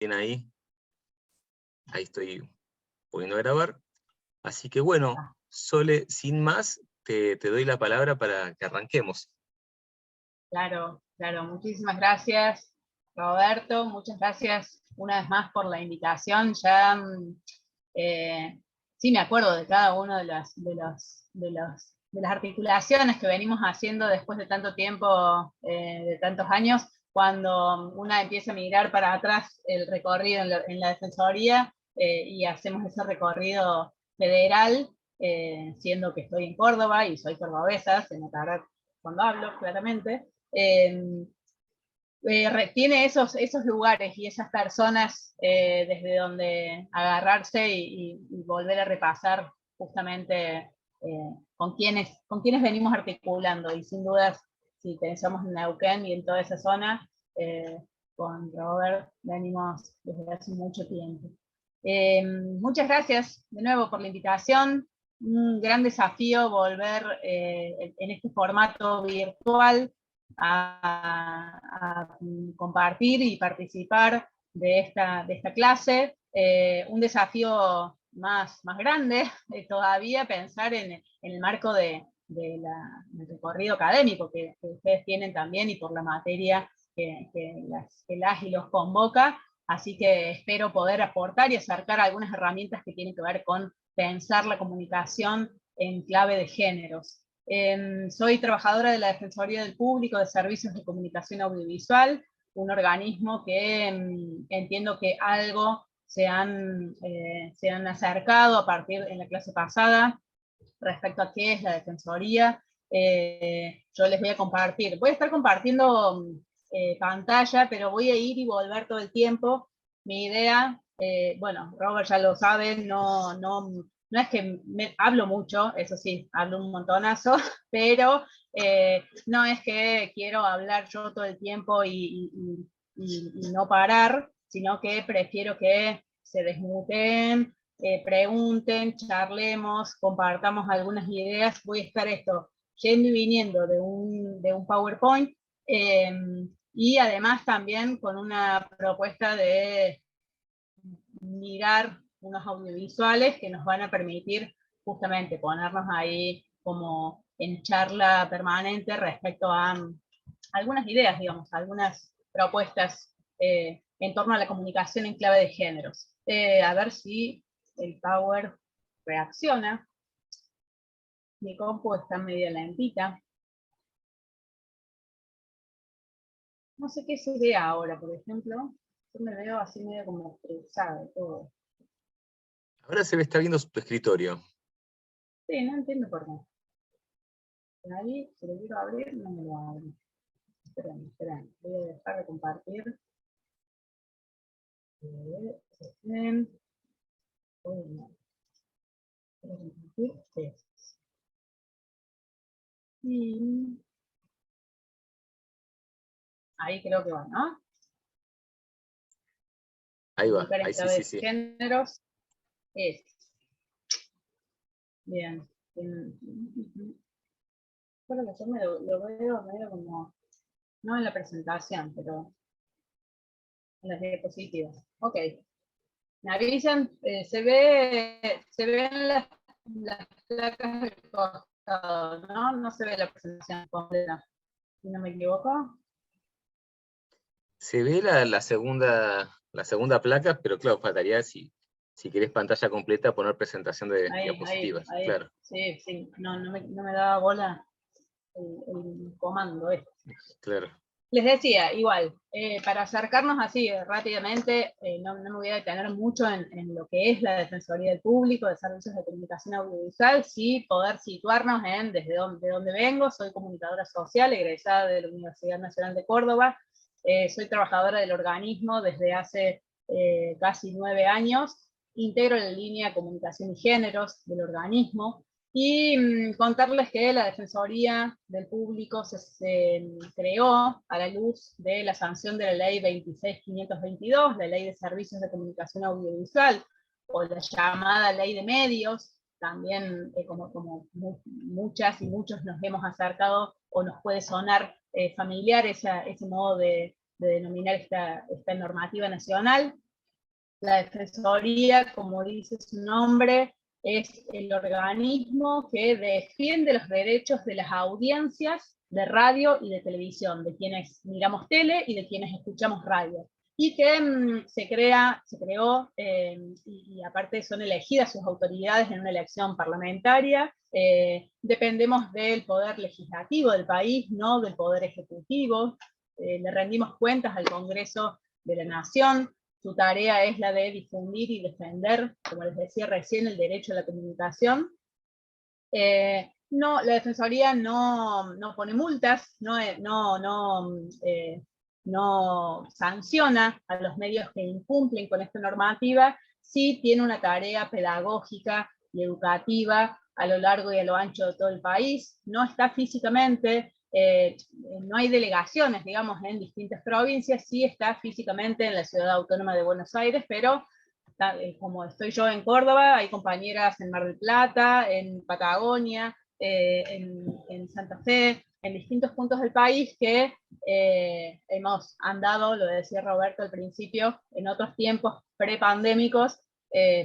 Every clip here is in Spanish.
tiene ahí. Ahí estoy poniendo a grabar. Así que bueno, Sole, sin más, te doy la palabra para que arranquemos. Claro, muchísimas gracias, Roberto, muchas gracias una vez más por la invitación. Ya sí me acuerdo de cada una de las articulaciones que venimos haciendo después de tanto tiempo, de tantos años, cuando una empieza a mirar para atrás el recorrido en la Defensoría, y hacemos ese recorrido federal, siendo que estoy en Córdoba y soy cordobesa, se notará cuando hablo, claramente. Tiene esos lugares y esas personas, desde donde agarrarse y volver a repasar justamente con quienes venimos articulando. Y sin dudas, si pensamos en Neuquén y en toda esa zona, con Robert venimos desde hace mucho tiempo. Muchas gracias de nuevo por la invitación. Un gran desafío volver en este formato virtual a compartir y participar de esta clase. Un desafío más grande todavía, pensar en el marco del recorrido académico que ustedes tienen también, y por la materia que las y los convoca. Así que espero poder aportar y acercar algunas herramientas que tienen que ver con pensar la comunicación en clave de géneros. Soy trabajadora de la Defensoría del Público de Servicios de Comunicación Audiovisual, un organismo que entiendo que algo se han acercado a partir en la clase pasada respecto a qué es la Defensoría. Yo les voy a compartir, voy a estar compartiendo pantalla, pero voy a ir y volver todo el tiempo. Mi idea, bueno, Robert ya lo sabe, no es que hablo mucho, eso sí, hablo un montonazo, pero no es que quiero hablar yo todo el tiempo y no parar, sino que prefiero que se desmuteen, pregunten, charlemos, compartamos algunas ideas. Voy a estar yendo y viniendo de un PowerPoint, y además también con una propuesta de mirar unos audiovisuales que nos van a permitir justamente ponernos ahí como en charla permanente respecto a algunas ideas, digamos, algunas propuestas en torno a la comunicación en clave de géneros. A ver si el Power reacciona. Mi compu está medio lentita. No sé qué se ve ahora, por ejemplo. Yo me veo así medio como cruzado todo. Ahora está viendo tu escritorio. Sí, no entiendo por qué. Ahí, si lo quiero abrir, no me lo abre. Esperen. Voy a dejar de compartir. Y ahí creo que va, ¿no? Ahí va, ahí sí. Géneros es. Bien. Creo que yo lo veo medio como, no en la presentación, pero en las diapositivas. Ok. Me avisan, se ven las placas del costado, ¿no? No se ve la presentación completa, si no me equivoco. Se ve la segunda placa, pero claro, faltaría, si querés pantalla completa, poner presentación de diapositivas. Ahí. Claro. Sí. No me daba bola el comando este. Claro. Les decía, igual, para acercarnos así rápidamente, no me voy a detener mucho en lo que es la Defensoría del Público de Servicios de Comunicación Audiovisual, sí poder situarnos en desde dónde vengo. Soy comunicadora social, egresada de la Universidad Nacional de Córdoba, soy trabajadora del organismo desde hace casi 9 años, integro la línea Comunicación y Géneros del organismo. Y contarles que la Defensoría del Público se creó a la luz de la sanción de la Ley 26.522, la Ley de Servicios de Comunicación Audiovisual, o la llamada Ley de Medios. También, como muchas y muchos nos hemos acercado, o nos puede sonar familiar ese modo de denominar esta normativa nacional. La Defensoría, como dice su nombre, es el organismo que defiende los derechos de las audiencias de radio y de televisión, de quienes miramos tele y de quienes escuchamos radio. Y que se creó, y aparte son elegidas sus autoridades en una elección parlamentaria. Dependemos del poder legislativo del país, no del poder ejecutivo. Le rendimos cuentas al Congreso de la Nación. Su tarea es la de difundir y defender, como les decía recién, el derecho a la comunicación. No, la Defensoría no pone multas, no sanciona a los medios que incumplen con esta normativa, sí tiene una tarea pedagógica y educativa a lo largo y a lo ancho de todo el país. No está físicamente, no hay delegaciones, digamos, en distintas provincias, sí está físicamente en la Ciudad Autónoma de Buenos Aires, pero como estoy yo en Córdoba, hay compañeras en Mar del Plata, en Patagonia, en Santa Fe, en distintos puntos del país que hemos andado, lo decía Roberto al principio, en otros tiempos prepandémicos,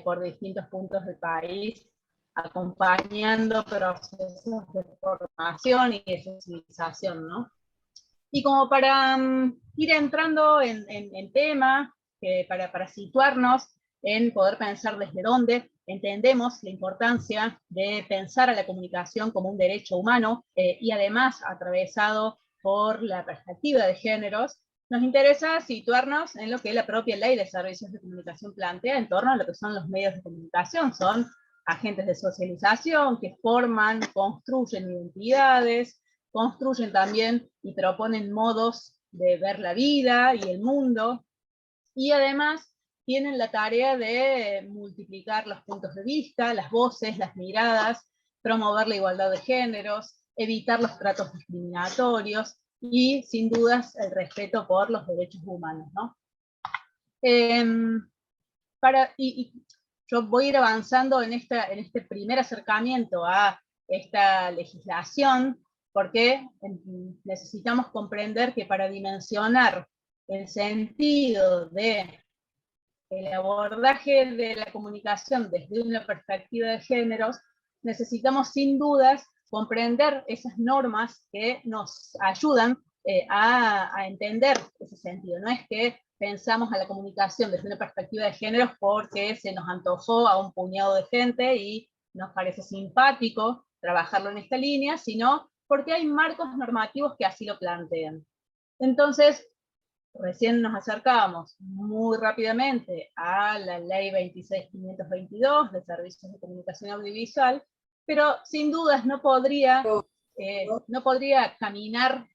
por distintos puntos del país, acompañando procesos de formación y de sensibilización, ¿no? Y como para ir entrando en tema, para situarnos en poder pensar desde dónde entendemos la importancia de pensar a la comunicación como un derecho humano y además atravesado por la perspectiva de géneros, nos interesa situarnos en lo que la propia Ley de Servicios de Comunicación plantea en torno a lo que son los medios de comunicación. Son agentes de socialización que forman, construyen identidades, construyen también y proponen modos de ver la vida y el mundo, y además tienen la tarea de multiplicar los puntos de vista, las voces, las miradas, promover la igualdad de géneros, evitar los tratos discriminatorios y, sin dudas, el respeto por los derechos humanos, ¿no? Yo voy a ir avanzando en este primer acercamiento a esta legislación, porque necesitamos comprender que para dimensionar el sentido del abordaje de la comunicación desde una perspectiva de géneros, necesitamos sin dudas comprender esas normas que nos ayudan a entender ese sentido. No es que pensamos a la comunicación desde una perspectiva de géneros porque se nos antojó a un puñado de gente y nos parece simpático trabajarlo en esta línea, sino porque hay marcos normativos que así lo plantean. Entonces, recién nos acercamos muy rápidamente a la ley 26.522 de Servicios de Comunicación Audiovisual, pero sin dudas no podría caminar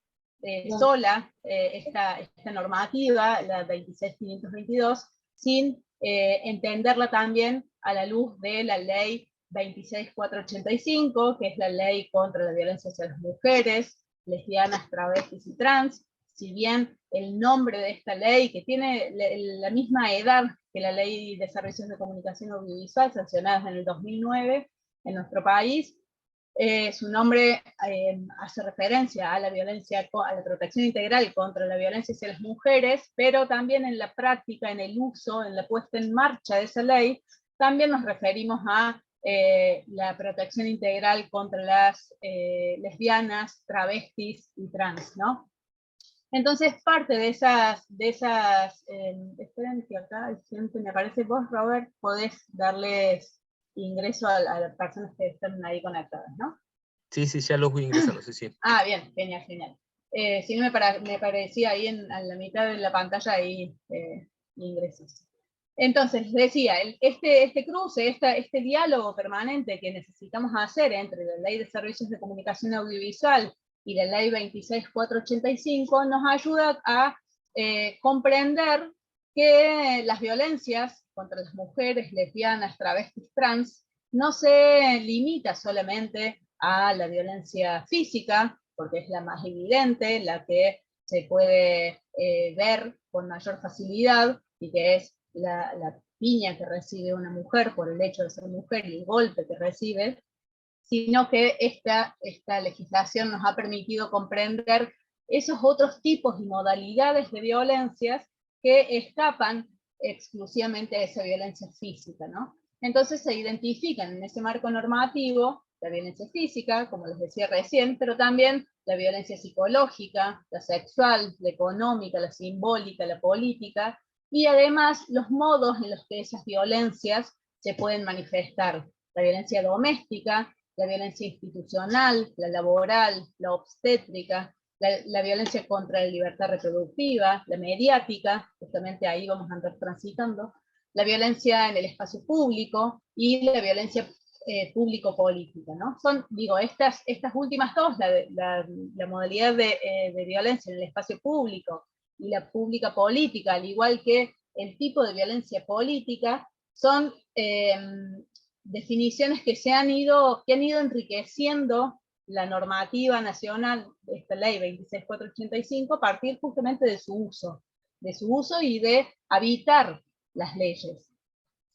sola esta normativa, la 26.522, sin entenderla también a la luz de la ley 26.485, que es la ley contra la violencia hacia las mujeres, lesbianas, travestis y trans. Si bien el nombre de esta ley, que tiene la misma edad que la Ley de Servicios de Comunicación Audiovisual, sancionada en el 2009 en nuestro país, su nombre hace referencia a la violencia, a la protección integral contra la violencia hacia las mujeres, pero también en la práctica, en el uso, en la puesta en marcha de esa ley, también nos referimos a la protección integral contra las lesbianas, travestis y trans, ¿no? Entonces, parte de esas esperen que acá hay gente, me parece, vos, Robert, podés darles ingreso a las personas que están ahí conectadas, ¿no? Sí, ya los voy ingresando, sí. Ah, bien, genial. Si no me parecía ahí a la mitad de la pantalla, ahí ingresos. Entonces, decía, este cruce, este diálogo permanente que necesitamos hacer entre la Ley de Servicios de Comunicación Audiovisual y la Ley 26.485 nos ayuda a comprender que las violencias contra las mujeres, lesbianas, travestis, trans, no se limita solamente a la violencia física, porque es la más evidente, la que se puede ver con mayor facilidad, y que es la piña que recibe una mujer por el hecho de ser mujer y el golpe que recibe, sino que esta legislación nos ha permitido comprender esos otros tipos y modalidades de violencias que escapan exclusivamente a esa violencia física, ¿no? Entonces se identifican en ese marco normativo la violencia física, como les decía recién, pero también la violencia psicológica, la sexual, la económica, la simbólica, la política, y además los modos en los que esas violencias se pueden manifestar. La violencia doméstica, la violencia institucional, la laboral, la obstétrica, la violencia contra la libertad reproductiva, la mediática, justamente ahí vamos a andar transitando, la violencia en el espacio público y la violencia público-política, ¿no? Son, digo, estas últimas dos, la modalidad de violencia en el espacio público y la pública política, al igual que el tipo de violencia política, son definiciones que han ido enriqueciendo la normativa nacional de esta ley 26485 a partir justamente de su uso y de habitar las leyes,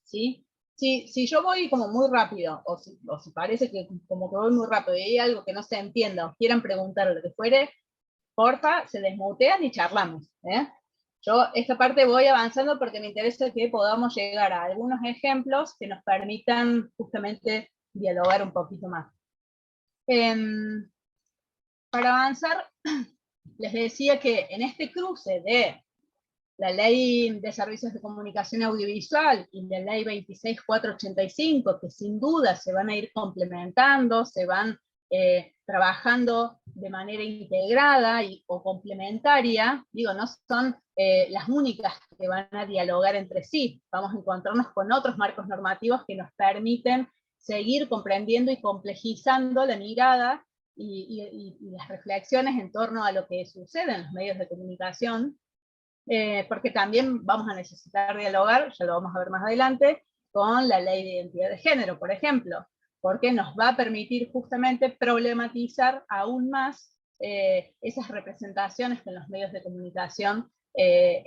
¿sí? Si yo voy como muy rápido, o si parece que como que voy muy rápido y hay algo que no se entienda, o quieran preguntar o lo que fuere, porfa, se desmutean y charlamos, ¿eh? Yo esta parte voy avanzando porque me interesa que podamos llegar a algunos ejemplos que nos permitan justamente dialogar un poquito más. Para avanzar, les decía que en este cruce de la Ley de Servicios de Comunicación Audiovisual y la Ley 26485, que sin duda se van a ir complementando, se van trabajando de manera integrada o complementaria, digo, no son las únicas que van a dialogar entre sí, vamos a encontrarnos con otros marcos normativos que nos permiten seguir comprendiendo y complejizando la mirada y las reflexiones en torno a lo que sucede en los medios de comunicación, porque también vamos a necesitar dialogar, ya lo vamos a ver más adelante, con la ley de identidad de género, por ejemplo, porque nos va a permitir justamente problematizar aún más esas representaciones que en los medios de comunicación se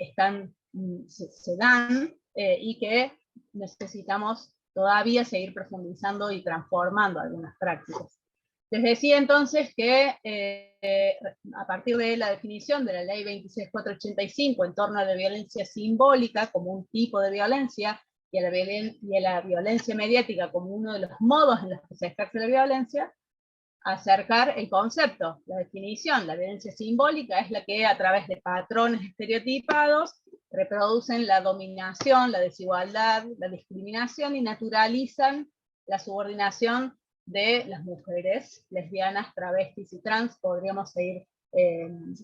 dan y que necesitamos todavía seguir profundizando y transformando algunas prácticas. Les decía entonces que a partir de la definición de la ley 26485 en torno a la violencia simbólica como un tipo de violencia y a la violencia mediática como uno de los modos en los que se ejerce la violencia, acercar el concepto, la definición. La violencia simbólica es la que a través de patrones estereotipados reproducen la dominación, la desigualdad, la discriminación y naturalizan la subordinación de las mujeres lesbianas, travestis y trans, podríamos seguir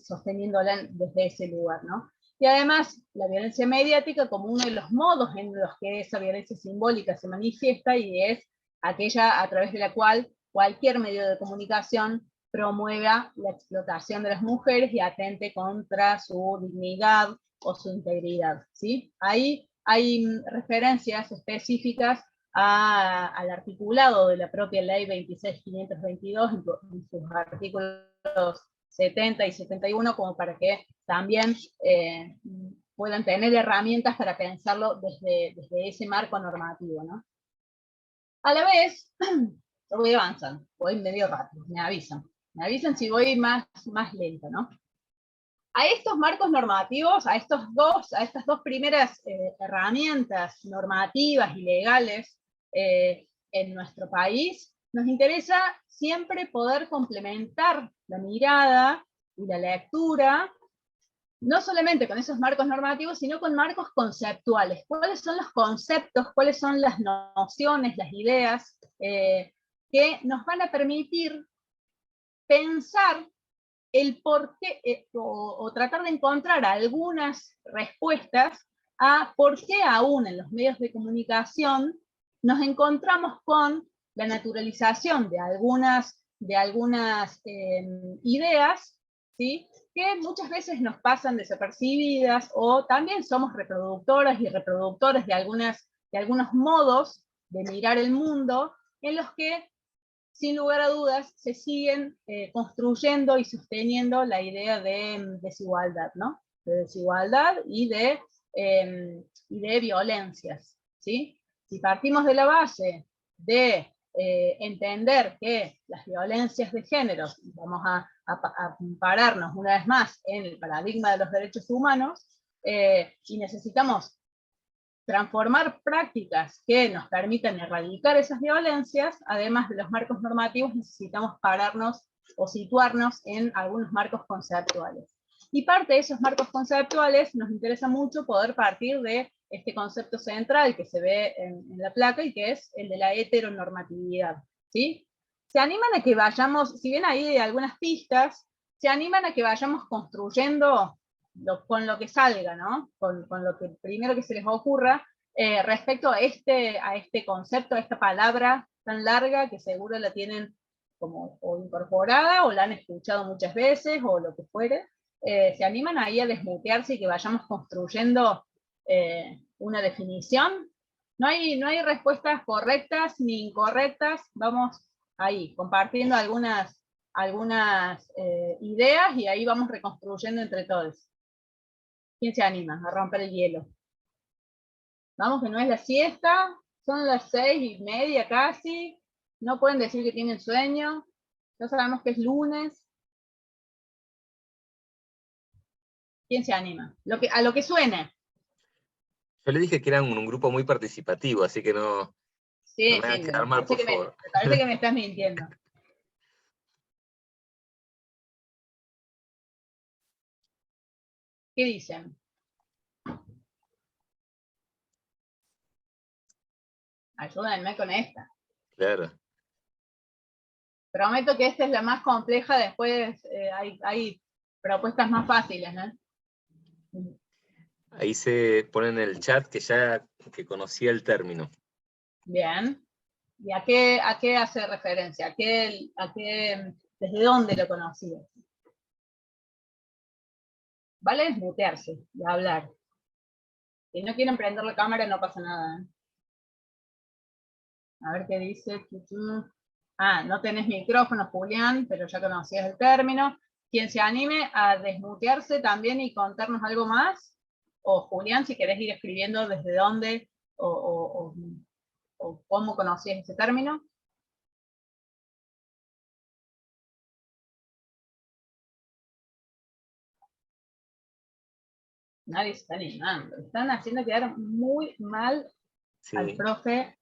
sosteniéndola desde ese lugar, ¿no? Y además, la violencia mediática como uno de los modos en los que esa violencia simbólica se manifiesta y es aquella a través de la cual cualquier medio de comunicación promueva la explotación de las mujeres y atente contra su dignidad o su integridad, ¿sí? Ahí hay referencias específicas al articulado de la propia ley 26522 en sus artículos 70 y 71, como para que también puedan tener herramientas para pensarlo desde ese marco normativo, ¿no? A la vez, yo voy avanzando, voy medio rápido, me avisan si voy más lento, ¿no? A estos marcos normativos, a estas dos primeras herramientas normativas y legales en nuestro país, nos interesa siempre poder complementar la mirada y la lectura, no solamente con esos marcos normativos, sino con marcos conceptuales. ¿Cuáles son los conceptos, cuáles son las nociones, las ideas que nos van a permitir pensar el por qué, o tratar de encontrar algunas respuestas a por qué aún en los medios de comunicación nos encontramos con la naturalización de algunas ideas, ¿sí?, que muchas veces nos pasan desapercibidas, o también somos reproductoras y reproductores de algunos modos de mirar el mundo, en los que sin lugar a dudas, se siguen construyendo y sosteniendo la idea de desigualdad, ¿no? De desigualdad y de violencias, ¿sí? Si partimos de la base de entender que las violencias de género, vamos a pararnos una vez más en el paradigma de los derechos humanos, y necesitamos transformar prácticas que nos permitan erradicar esas violencias, además de los marcos normativos, necesitamos pararnos o situarnos en algunos marcos conceptuales. Y parte de esos marcos conceptuales nos interesa mucho poder partir de este concepto central que se ve en la placa y que es el de la heteronormatividad, ¿sí? Se animan a que vayamos, si bien hay algunas pistas, se animan a que vayamos construyendo con lo que salga, ¿no? Con lo que primero que se les ocurra, respecto a este concepto, a esta palabra tan larga que seguro la tienen como o incorporada o la han escuchado muchas veces o lo que fuere. Se animan ahí a desmutearse y que vayamos construyendo una definición. No hay respuestas correctas ni incorrectas, vamos ahí, compartiendo algunas ideas y ahí vamos reconstruyendo entre todos. ¿Quién se anima a romper el hielo? Vamos, que no es la siesta, son las 6:30 casi, no pueden decir que tienen sueño, ya sabemos que es lunes. ¿Quién se anima? A lo que suene. Yo le dije que eran un grupo muy participativo, así que no me Sí, hagan me quedar mal, por favor. parece que me estás mintiendo. ¿Qué dicen? Ayúdenme con esta. Claro. Prometo que esta es la más compleja, después hay propuestas más fáciles, ¿no? Ahí se pone en el chat que conocía el término. Bien. ¿Y a qué hace referencia? ¿Desde dónde lo conocía? Vale desmutearse y hablar. Si no quieren prender la cámara, no pasa nada, ¿eh? A ver qué dice. Ah, no tenés micrófono, Julián, pero ya conocías el término. Quien se anime a desmutearse también y contarnos algo más, o Julián, si querés ir escribiendo desde dónde o cómo conocías ese término. Nadie se está animando. Están haciendo quedar muy mal al profe.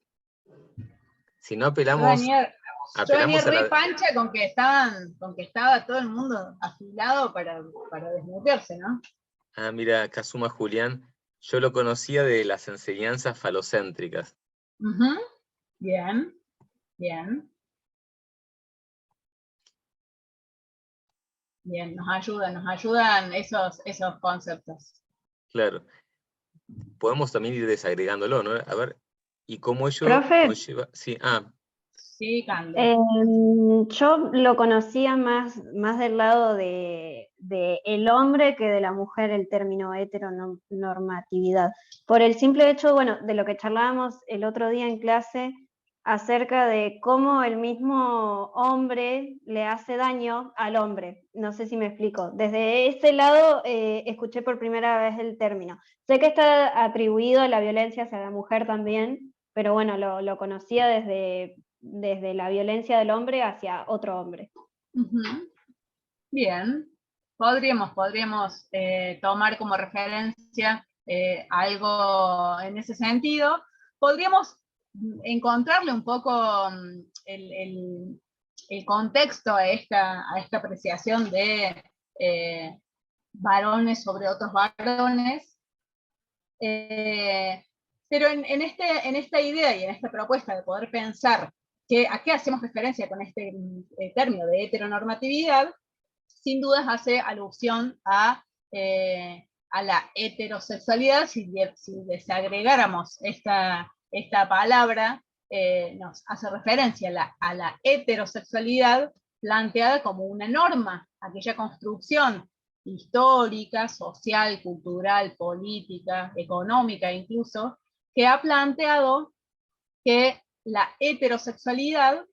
Si no apelamos, yo venía a re la... pancha con que estaba todo el mundo afilado para desmutearse, ¿no? Ah, mira, Kazuma Julián, yo lo conocía de las enseñanzas falocéntricas. Bien, bien. Bien, nos ayudan esos conceptos. Claro. Podemos también ir desagregándolo, ¿no? A ver, ¿y cómo ello ¿Profe? conlleva? Sí, Sí, Cande. Yo lo conocía más del lado de el hombre que de la mujer, el término heteronormatividad. Por el simple hecho, bueno, de lo que charlábamos el otro día en clase, acerca de cómo el mismo hombre le hace daño al hombre. No sé si me explico. Desde ese lado escuché por primera vez el término. Sé que está atribuido a la violencia hacia la mujer también, pero bueno, lo conocía desde la violencia del hombre hacia otro hombre. Bien. Podríamos tomar como referencia algo en ese sentido. Podríamos encontrarle un poco el contexto a esta apreciación de varones sobre otros varones. Pero en esta idea y en esta propuesta de poder pensar a qué hacemos referencia con este término de heteronormatividad, sin dudas hace alusión a la heterosexualidad. Si desagregáramos esta palabra, nos hace referencia a la heterosexualidad planteada como una norma, aquella construcción histórica, social, cultural, política, económica incluso, que ha planteado que la heterosexualidad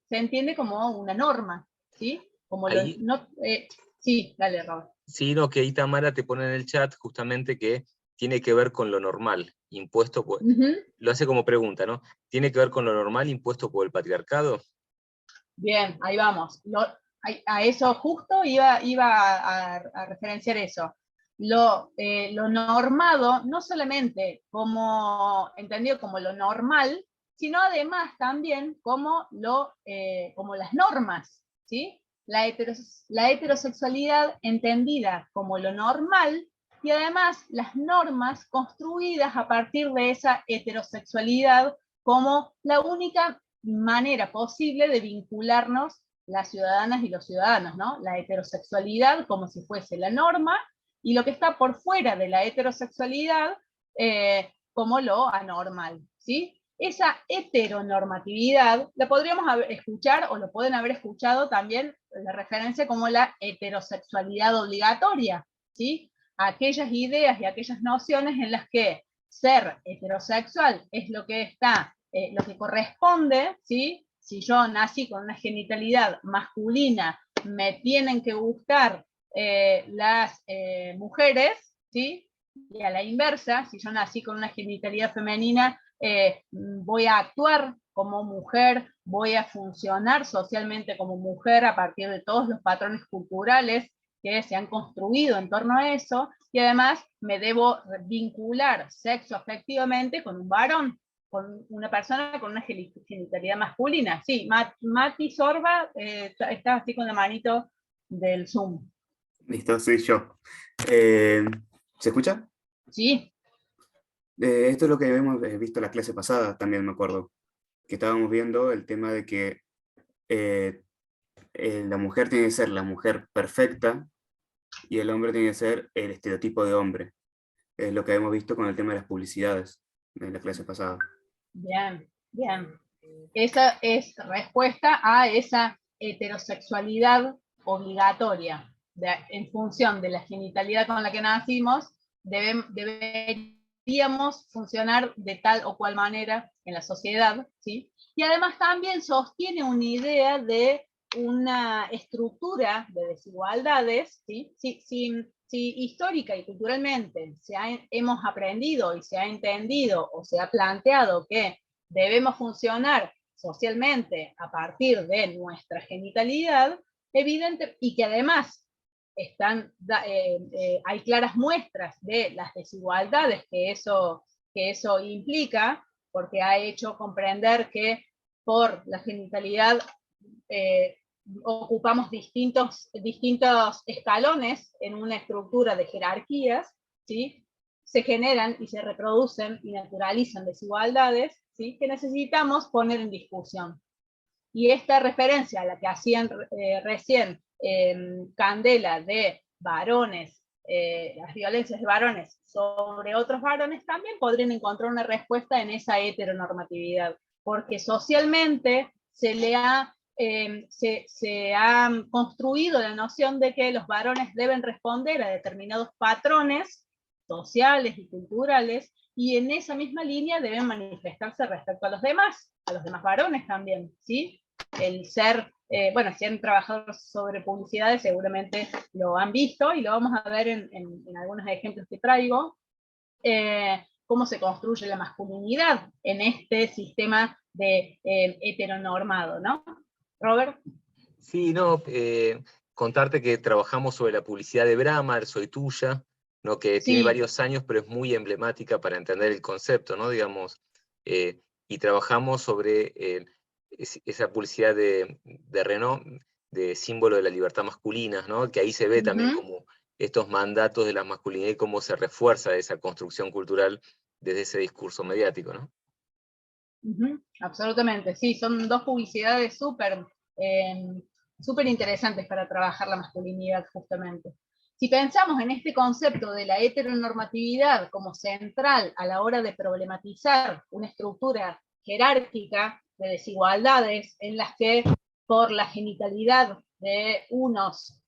se entiende como una norma, ¿sí? Como ahí, sí, dale, Robert. Sí, no, que ahí Tamara te pone en el chat justamente que tiene que ver con lo normal, impuesto por... Lo hace como pregunta, ¿no? ¿Tiene que ver con lo normal impuesto por el patriarcado? Bien, ahí vamos. A eso justo iba a referenciar eso. lo normado, no solamente como entendido como lo normal, sino además también como las normas, ¿sí? La heterosexualidad entendida como lo normal, y además las normas construidas a partir de esa heterosexualidad como la única manera posible de vincularnos las ciudadanas y los ciudadanos, ¿no? La heterosexualidad como si fuese la norma, y lo que está por fuera de la heterosexualidad como lo anormal, ¿sí? Esa heteronormatividad la podríamos escuchar, o lo pueden haber escuchado también, la referencia como la heterosexualidad obligatoria, ¿sí? Aquellas ideas y aquellas nociones en las que ser heterosexual es lo que está, lo que corresponde, ¿sí? Si yo nací con una genitalidad masculina, me tienen que gustar las mujeres, ¿sí? Y a la inversa, si yo nací con una genitalidad femenina, voy a actuar como mujer, voy a funcionar socialmente como mujer a partir de todos los patrones culturales que se han construido en torno a eso, y además me debo vincular sexo-afectivamente con un varón, con una persona con una genitalidad masculina. Sí, Mati Sorba está así con la manito del Zoom. Listo, soy yo. ¿Se escucha? Sí. Esto es lo que habíamos visto la clase pasada, también me acuerdo, que estábamos viendo el tema de que la mujer tiene que ser la mujer perfecta y el hombre tiene que ser el estereotipo de hombre. Es lo que hemos visto con el tema de las publicidades en la clase pasada. Bien, bien. Esa es respuesta a esa heterosexualidad obligatoria. En función de la genitalidad con la que nacimos, deberíamos funcionar de tal o cual manera en la sociedad, ¿sí? Y además también sostiene una idea de una estructura de desigualdades, ¿sí? Si histórica y culturalmente hemos aprendido y se ha entendido o se ha planteado que debemos funcionar socialmente a partir de nuestra genitalidad, evidente, y que además hay claras muestras de las desigualdades que eso implica, porque ha hecho comprender que por la genitalidad ocupamos distintos escalones en una estructura de jerarquías, ¿sí? Se generan y se reproducen y naturalizan desigualdades, ¿sí? Que necesitamos poner en discusión. Y esta referencia a la que hacían recién Candela de varones, las violencias de varones sobre otros varones, también podrían encontrar una respuesta en esa heteronormatividad, porque socialmente se ha construido la noción de que los varones deben responder a determinados patrones sociales y culturales, y en esa misma línea deben manifestarse respecto a los demás varones también, ¿sí? El ser, bueno, si han trabajado sobre publicidades seguramente lo han visto, y lo vamos a ver en algunos ejemplos que traigo, cómo se construye la masculinidad en este sistema de heteronormado, ¿no? Robert. Sí, no, contarte que trabajamos sobre la publicidad de Bramar, Soy Tuya, ¿no? Que Sí. tiene varios años, pero es muy emblemática para entender el concepto, ¿no? Digamos, y trabajamos sobre esa publicidad de Renault, de símbolo de la libertad masculina, ¿no? Que ahí se ve también como estos mandatos de la masculinidad y cómo se refuerza esa construcción cultural desde ese discurso mediático, ¿no? Absolutamente, sí, son dos publicidades súper interesantes para trabajar la masculinidad, justamente. Si pensamos en este concepto de la heteronormatividad como central a la hora de problematizar una estructura jerárquica de desigualdades en las que por la genitalidad de unos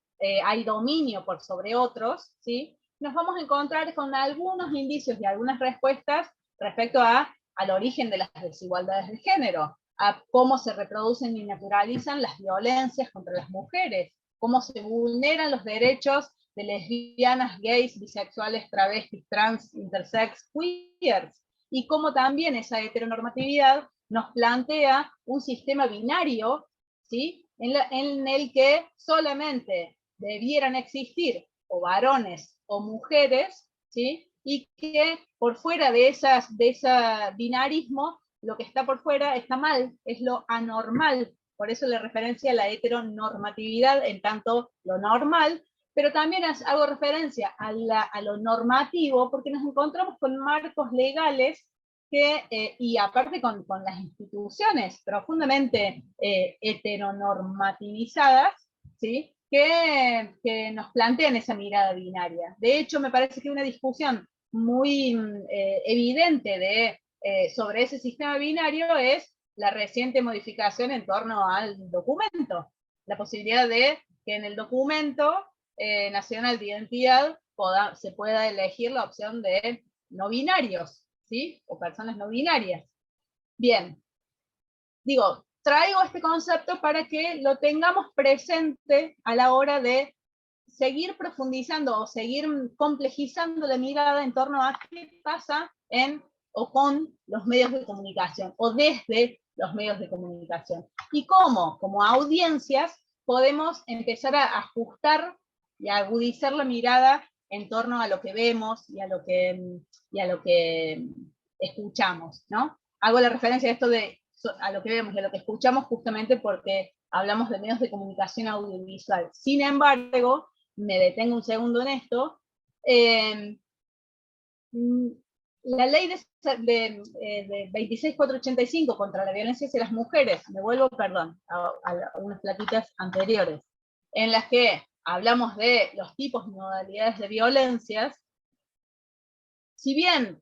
hay dominio por sobre otros, ¿sí? Nos vamos a encontrar con algunos indicios y algunas respuestas respecto al origen de las desigualdades de género, a cómo se reproducen y naturalizan las violencias contra las mujeres, cómo se vulneran los derechos de lesbianas, gays, bisexuales, travestis, trans, intersex, queers, y cómo también esa heteronormatividad nos plantea un sistema binario, ¿sí? En el que solamente debieran existir o varones o mujeres, ¿sí? Y que por fuera de ese binarismo, lo que está por fuera está mal, es lo anormal. Por eso le referencia a la heteronormatividad en tanto lo normal, pero también hago referencia a lo normativo, porque nos encontramos con marcos legales que, y aparte con las instituciones profundamente heteronormativizadas, ¿sí? Que nos plantean esa mirada binaria. De hecho, me parece que una discusión muy evidente sobre ese sistema binario es la reciente modificación en torno al documento. La posibilidad de que en el documento nacional de identidad se pueda elegir la opción de no binarios, ¿sí? O personas no binarias. Bien, digo, traigo este concepto para que lo tengamos presente a la hora de seguir profundizando o seguir complejizando la mirada en torno a qué pasa en o con los medios de comunicación o desde los medios de comunicación. Y cómo, como audiencias, podemos empezar a ajustar y a agudizar la mirada en torno a lo que vemos y a lo que escuchamos, ¿no? Hago la referencia a esto de a lo que vemos y a lo que escuchamos justamente porque hablamos de medios de comunicación audiovisual. Sin embargo, me detengo un segundo en esto, la ley de 26.485 contra la violencia hacia las mujeres, me vuelvo, perdón, a unas platitas anteriores, en las que hablamos de los tipos y modalidades de violencias, si bien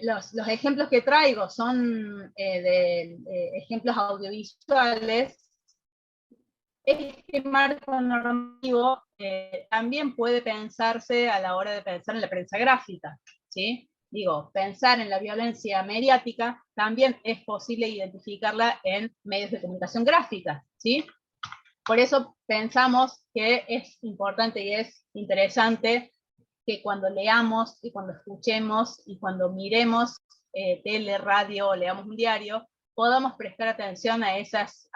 los ejemplos que traigo son ejemplos audiovisuales, este marco normativo también puede pensarse a la hora de pensar en la prensa gráfica, ¿sí? Digo, pensar en la violencia mediática también es posible identificarla en medios de comunicación gráfica, ¿sí? Por eso pensamos que es importante y es interesante que cuando leamos y cuando escuchemos y cuando miremos tele, radio o leamos un diario, podamos prestar atención a esas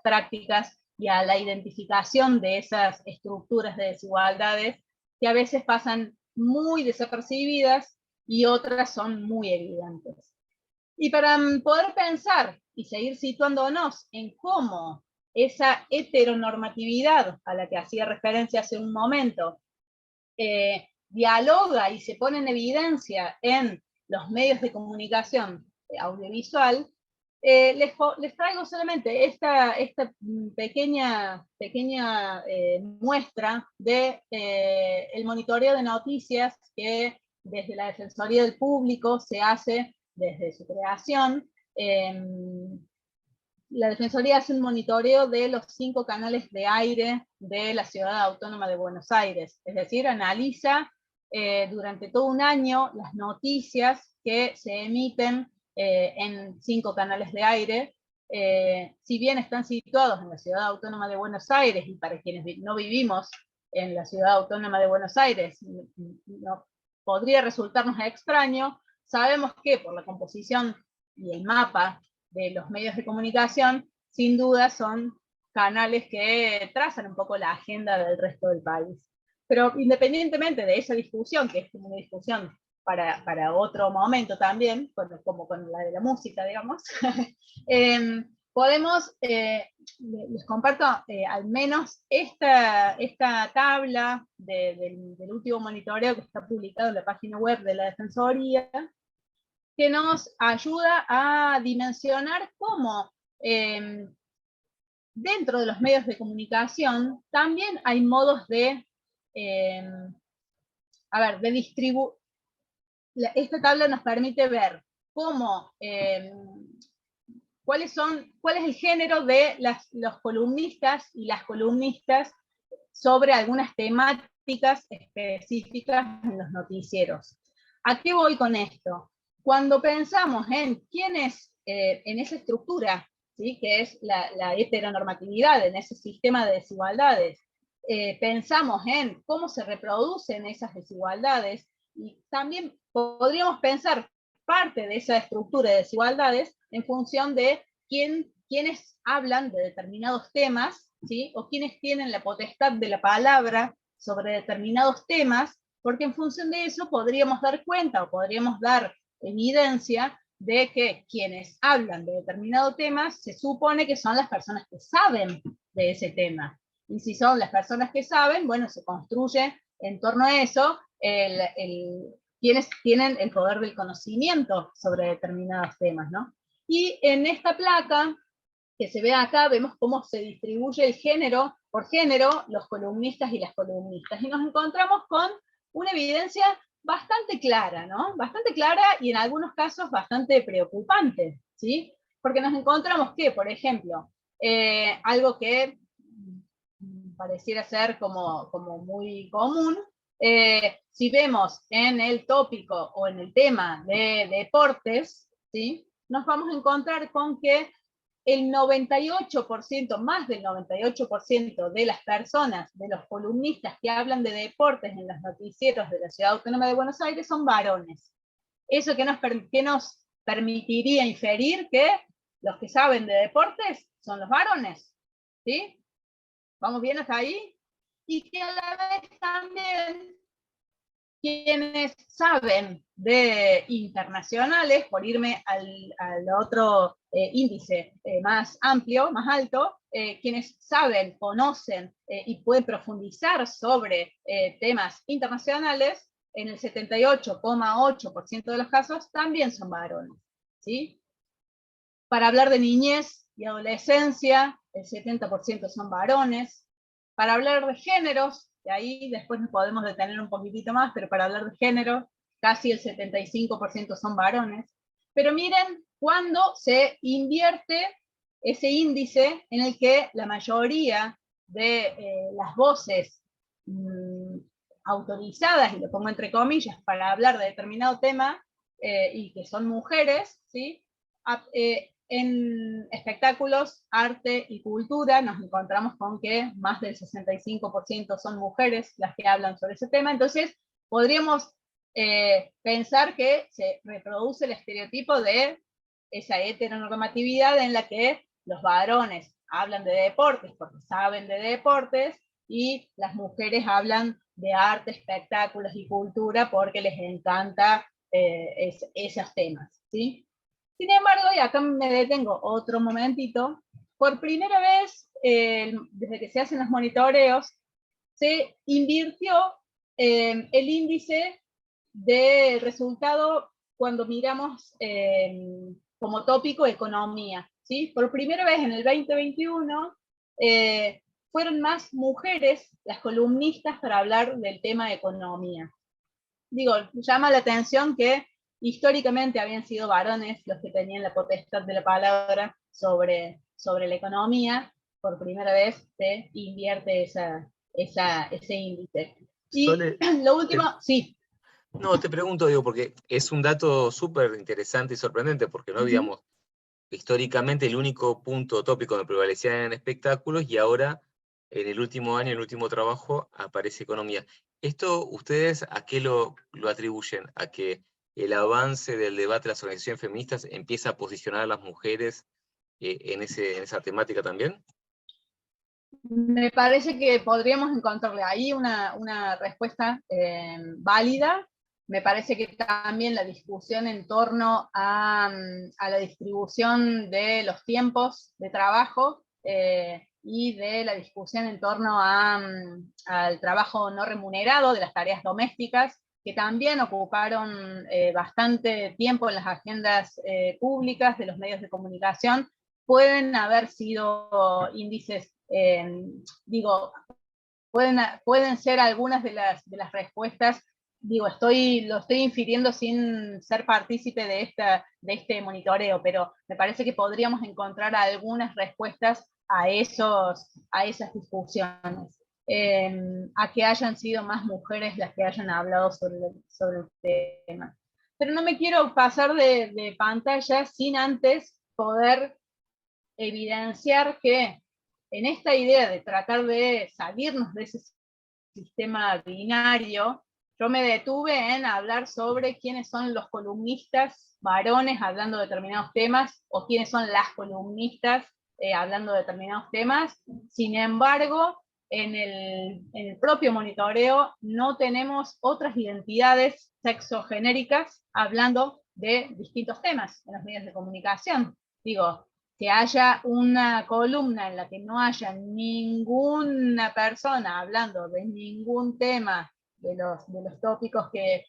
prácticas y a la identificación de esas estructuras de desigualdades que a veces pasan muy desapercibidas y otras son muy evidentes. Y para poder pensar y seguir situándonos en cómo esa heteronormatividad a la que hacía referencia hace un momento dialoga y se pone en evidencia en los medios de comunicación audiovisual, les traigo solamente esta pequeña muestra de el monitoreo de noticias que desde la Defensoría del Público se hace desde su creación. La Defensoría hace un monitoreo de los 5 canales de aire de la Ciudad Autónoma de Buenos Aires, es decir, analiza durante todo un año las noticias que se emiten en 5 canales de aire, si bien están situados en la Ciudad Autónoma de Buenos Aires, y para quienes no vivimos en la Ciudad Autónoma de Buenos Aires, no, podría resultarnos extraño, sabemos que por la composición y el mapa de los medios de comunicación, sin duda son canales que trazan un poco la agenda del resto del país. Pero independientemente de esa discusión, que es como una discusión para otro momento también, como con la de la música, digamos, podemos, les comparto al menos esta tabla del último monitoreo que está publicado en la página web de la Defensoría, que nos ayuda a dimensionar cómo dentro de los medios de comunicación también hay modos de distribuir. Esta tabla nos permite ver cómo, cuál es el género de los columnistas y las columnistas sobre algunas temáticas específicas en los noticieros. ¿A qué voy con esto? Cuando pensamos en quiénes, en esa estructura, ¿sí? Que es la heteronormatividad, en ese sistema de desigualdades, pensamos en cómo se reproducen esas desigualdades, y también podríamos pensar parte de esa estructura de desigualdades en función de quiénes hablan de determinados temas, ¿sí? O quienes tienen la potestad de la palabra sobre determinados temas, porque en función de eso podríamos dar cuenta o podríamos dar evidencia de que quienes hablan de determinado tema se supone que son las personas que saben de ese tema. Y si son las personas que saben, bueno, se construye en torno a eso quienes tienen el poder del conocimiento sobre determinados temas, ¿no? Y en esta placa que se ve acá, vemos cómo se distribuye el género, por género, los columnistas y las columnistas. Y nos encontramos con una evidencia bastante clara, ¿no? Bastante clara y en algunos casos bastante preocupante, ¿sí? Porque nos encontramos que, por ejemplo, algo que pareciera ser como muy común, si vemos en el tópico o en el tema de deportes, ¿sí? Nos vamos a encontrar con que el 98%, más del 98% de las personas, de los columnistas que hablan de deportes en los noticieros de la Ciudad Autónoma de Buenos Aires son varones. Eso que nos permitiría inferir que los que saben de deportes son los varones, ¿sí? ¿Vamos bien hasta ahí? Y que a la vez también quienes saben de internacionales, por irme al otro índice más amplio, más alto, quienes saben, conocen y pueden profundizar sobre temas internacionales, en el 78,8% de los casos también son varones, ¿sí? Para hablar de niñez y adolescencia, el 70% son varones. Para hablar de géneros, y ahí después nos podemos detener un poquitito más, pero para hablar de género, casi el 75% son varones. Pero miren cuando se invierte ese índice en el que la mayoría de las voces autorizadas, y lo pongo entre comillas, para hablar de determinado tema, y que son mujeres, ¿sí? En espectáculos, arte y cultura nos encontramos con que más del 65% son mujeres las que hablan sobre ese tema, entonces podríamos pensar que se reproduce el estereotipo de esa heteronormatividad en la que los varones hablan de deportes porque saben de deportes y las mujeres hablan de arte, espectáculos y cultura porque les encanta esos temas, ¿sí? Sin embargo, y acá me detengo otro momentito, por primera vez, desde que se hacen los monitoreos, se invirtió el índice de resultado cuando miramos como tópico economía, ¿sí? Por primera vez en el 2021 fueron más mujeres las columnistas para hablar del tema de economía. Digo, llama la atención que históricamente habían sido varones los que tenían la potestad de la palabra sobre la economía. Por primera vez se invierte ese índice. Y Sole, lo último, sí. No, te pregunto, digo, porque es un dato súper interesante y sorprendente, porque no, digamos, históricamente el único punto tópico que prevalecía en espectáculos y ahora, en el último año, en el último trabajo, aparece economía. ¿Esto ustedes a qué lo atribuyen? ¿A que el avance del debate de las organizaciones feministas empieza a posicionar a las mujeres en esa temática también? Me parece que podríamos encontrarle ahí una respuesta válida. Me parece que también la discusión en torno a la distribución de los tiempos de trabajo y de la discusión en torno al trabajo no remunerado, de las tareas domésticas, que también ocuparon bastante tiempo en las agendas públicas de los medios de comunicación, pueden haber sido índices, digo, pueden ser algunas de las respuestas. Digo, lo estoy infiriendo sin ser partícipe de este monitoreo, pero me parece que podríamos encontrar algunas respuestas a esas discusiones. A que hayan sido más mujeres las que hayan hablado sobre el tema. Pero no me quiero pasar de pantalla sin antes poder evidenciar que en esta idea de tratar de salirnos de ese sistema binario, yo me detuve en hablar sobre quiénes son los columnistas varones hablando de determinados temas o quiénes son las columnistas hablando de determinados temas. Sin embargo, en el propio monitoreo no tenemos otras identidades sexogenéricas hablando de distintos temas en los medios de comunicación. Digo, que haya una columna en la que no haya ninguna persona hablando de ningún tema de los tópicos que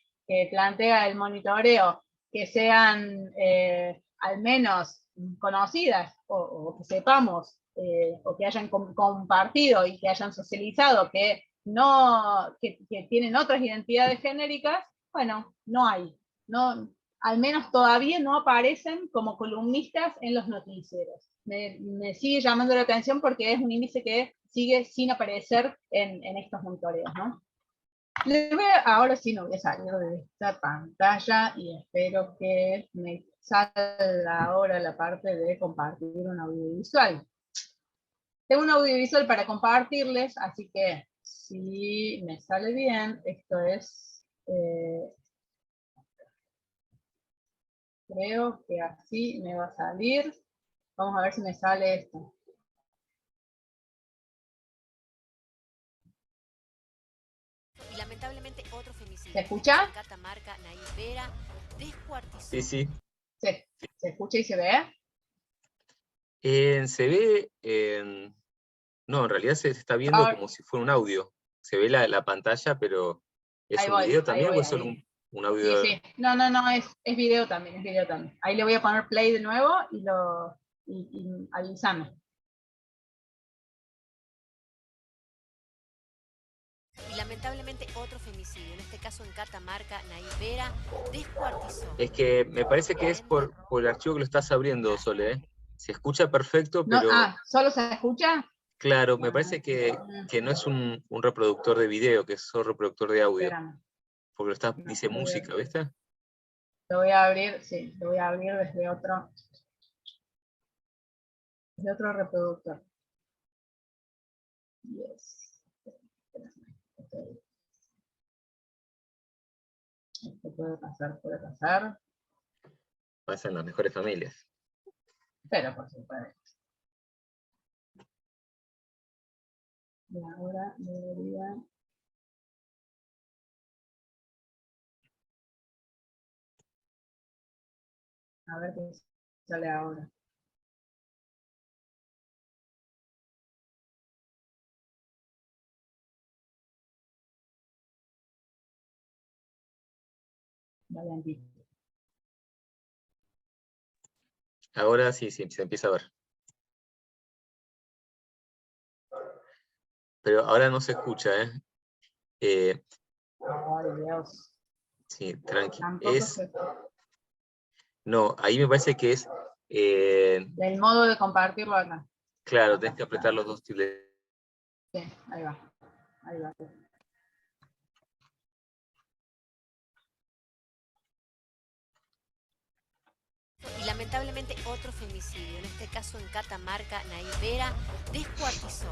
plantea el monitoreo, que sean al menos conocidas o que sepamos, o que hayan compartido y que hayan socializado, que tienen otras identidades genéricas, bueno, no hay. No, al menos todavía no aparecen como columnistas en los noticieros. Me sigue llamando la atención porque es un índice que sigue sin aparecer en estos monitoreos, ¿no? Ahora sí me voy a salir de esta pantalla y espero que me salga ahora la parte de compartir un audiovisual. Tengo un audiovisual para compartirles, así que si me sale bien, esto es... creo que así me va a salir. Vamos a ver si me sale esto. Y lamentablemente otro femicidio. ¿Se escucha? En Catamarca, Nair Vera descuartizó. Sí, sí. ¿Se escucha y se ve? Se ve, no, en realidad se está viendo Ahora, como si fuera un audio. Se ve la pantalla, pero ¿es un video también o es solo un audio? Sí, sí. No, es video también, es video también. Ahí le voy a poner play de nuevo y avísame. Y lamentablemente otro femicidio, en este caso en Catamarca, Nair Vera descuartizó. Es que me parece que es por el archivo que lo estás abriendo, Sole, ¿eh? Se escucha perfecto, No, pero... ¿solo se escucha? Claro, me parece que no es un reproductor de video, que es solo reproductor de audio. Espérame. Porque dice música, ¿viste? Lo voy a abrir, sí, lo voy a abrir desde otro reproductor. Yes. Esto puede pasar, puede pasar. Pasa en las mejores familias. Pero por supuesto. Y ahora debería... A ver qué sale ahora. Vale, Ahora sí, se empieza a ver. Pero ahora no se escucha, ¿eh? Ay, Dios. Sí, tranqui. Tampoco No, ahí me parece que es... del modo de compartirlo acá. Claro, tenés que apretar los dos tildes. Sí, ahí va. Ahí va. Y lamentablemente otro femicidio, en este caso en Catamarca, Nair Vera descuartizó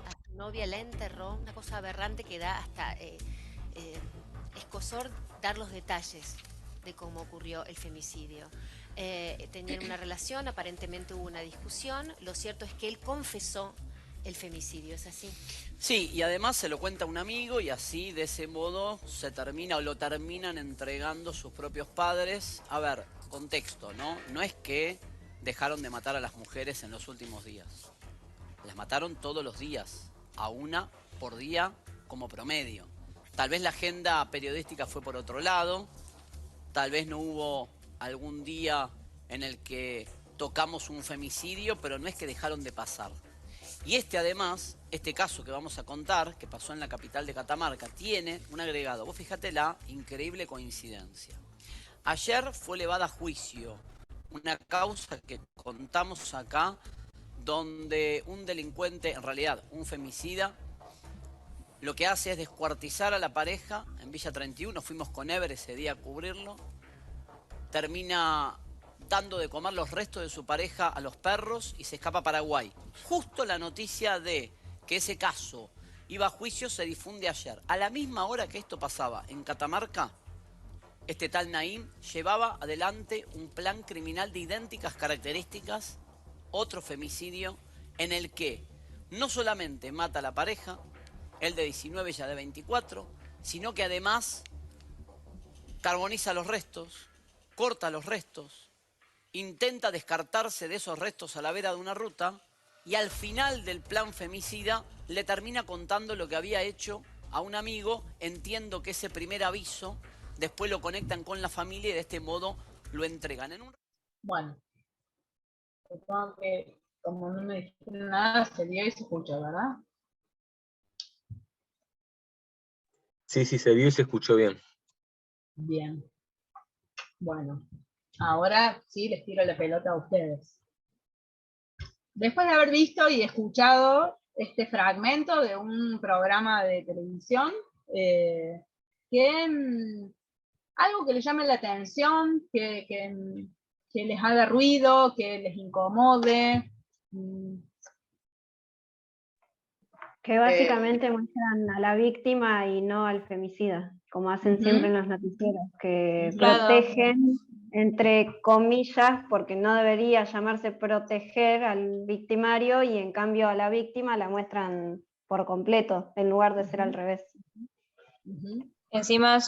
a su novia, la enterró, una cosa aberrante que da hasta escozor dar los detalles de cómo ocurrió el femicidio. Tenían una relación, aparentemente hubo una discusión, lo cierto es que él confesó el femicidio, ¿es así? Sí, y además se lo cuenta a un amigo y así, de ese modo, se termina o lo terminan entregando sus propios padres. A ver, contexto, ¿no? No es que dejaron de matar a las mujeres en los últimos días. Las mataron todos los días, a una por día como promedio. Tal vez la agenda periodística fue por otro lado, tal vez no hubo algún día en el que tocamos un femicidio, pero no es que dejaron de pasar. Y además, este caso que vamos a contar, que pasó en la capital de Catamarca, tiene un agregado. Vos fíjate la increíble coincidencia. Ayer fue elevada a juicio una causa que contamos acá, donde un delincuente, en realidad un femicida, lo que hace es descuartizar a la pareja en Villa 31. Fuimos con Ever ese día a cubrirlo. Termina dando de comer los restos de su pareja a los perros y se escapa a Paraguay. Justo la noticia de que ese caso iba a juicio se difunde ayer. A la misma hora que esto pasaba en Catamarca, este tal Naim llevaba adelante un plan criminal de idénticas características, otro femicidio, en el que no solamente mata a la pareja, él de 19, ella de 24, sino que además carboniza los restos, corta los restos, intenta descartarse de esos restos a la vera de una ruta y al final del plan femicida le termina contando lo que había hecho a un amigo. Entiendo que ese primer aviso después lo conectan con la familia y de este modo lo entregan. Bueno, supongo que como no me dijeron nada, se vio y se escuchó, ¿verdad? Sí, sí, se vio y se escuchó bien. Bien. Bueno, ahora sí les tiro la pelota a ustedes. Después de haber visto y escuchado este fragmento de un programa de televisión, algo que les llame la atención, que les haga ruido, que les incomode. Que básicamente muestran a la víctima y no al femicida, como hacen siempre en los noticieros, que protegen, entre comillas, porque no debería llamarse proteger al victimario, y en cambio a la víctima la muestran por completo, en lugar de ser al revés. Encima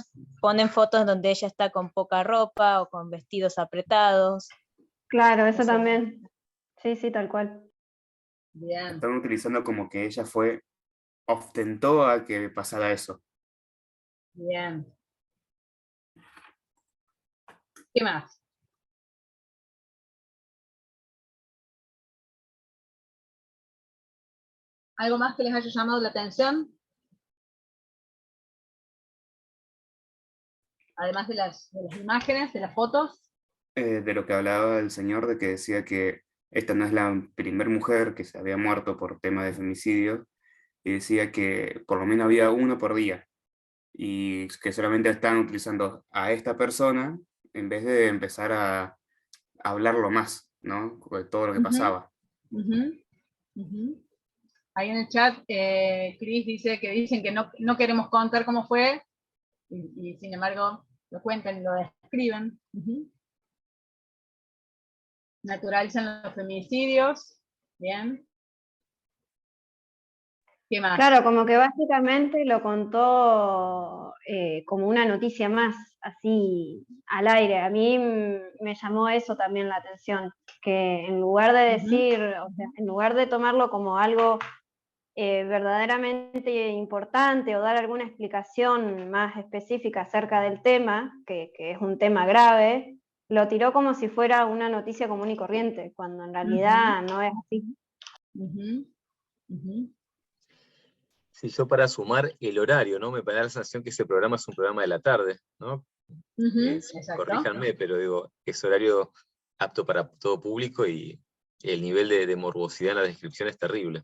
ponen fotos donde ella está con poca ropa o con vestidos apretados. Claro, eso también. Sí, sí, tal cual. Bien. Están utilizando como que ella ostentó a que pasara eso. Bien. ¿Qué más? ¿Algo más que les haya llamado la atención? Además de las imágenes, de las fotos. De lo que hablaba el señor, de que decía que esta no es la primera mujer que se había muerto por tema de femicidio, y decía que por lo menos había uno por día, y que solamente estaban utilizando a esta persona en vez de empezar a hablarlo más, ¿no? De todo lo que pasaba. Ahí en el chat, Chris dice que dicen que no queremos contar cómo fue, y sin embargo lo cuentan, lo describen. Naturalizan los femicidios. Bien. ¿Qué más? Claro, como que básicamente lo contó como una noticia más, así al aire. A mí me llamó eso también la atención, que en lugar de decir, o sea, en lugar de tomarlo como algo verdaderamente importante o dar alguna explicación más específica acerca del tema, que es un tema grave, lo tiró como si fuera una noticia común y corriente, cuando en realidad no es así. Sí, yo para sumar el horario, ¿no? Me da la sensación que ese programa es un programa de la tarde, ¿no? Corríjanme, pero digo, es horario apto para todo público y el nivel de morbosidad en la descripción es terrible.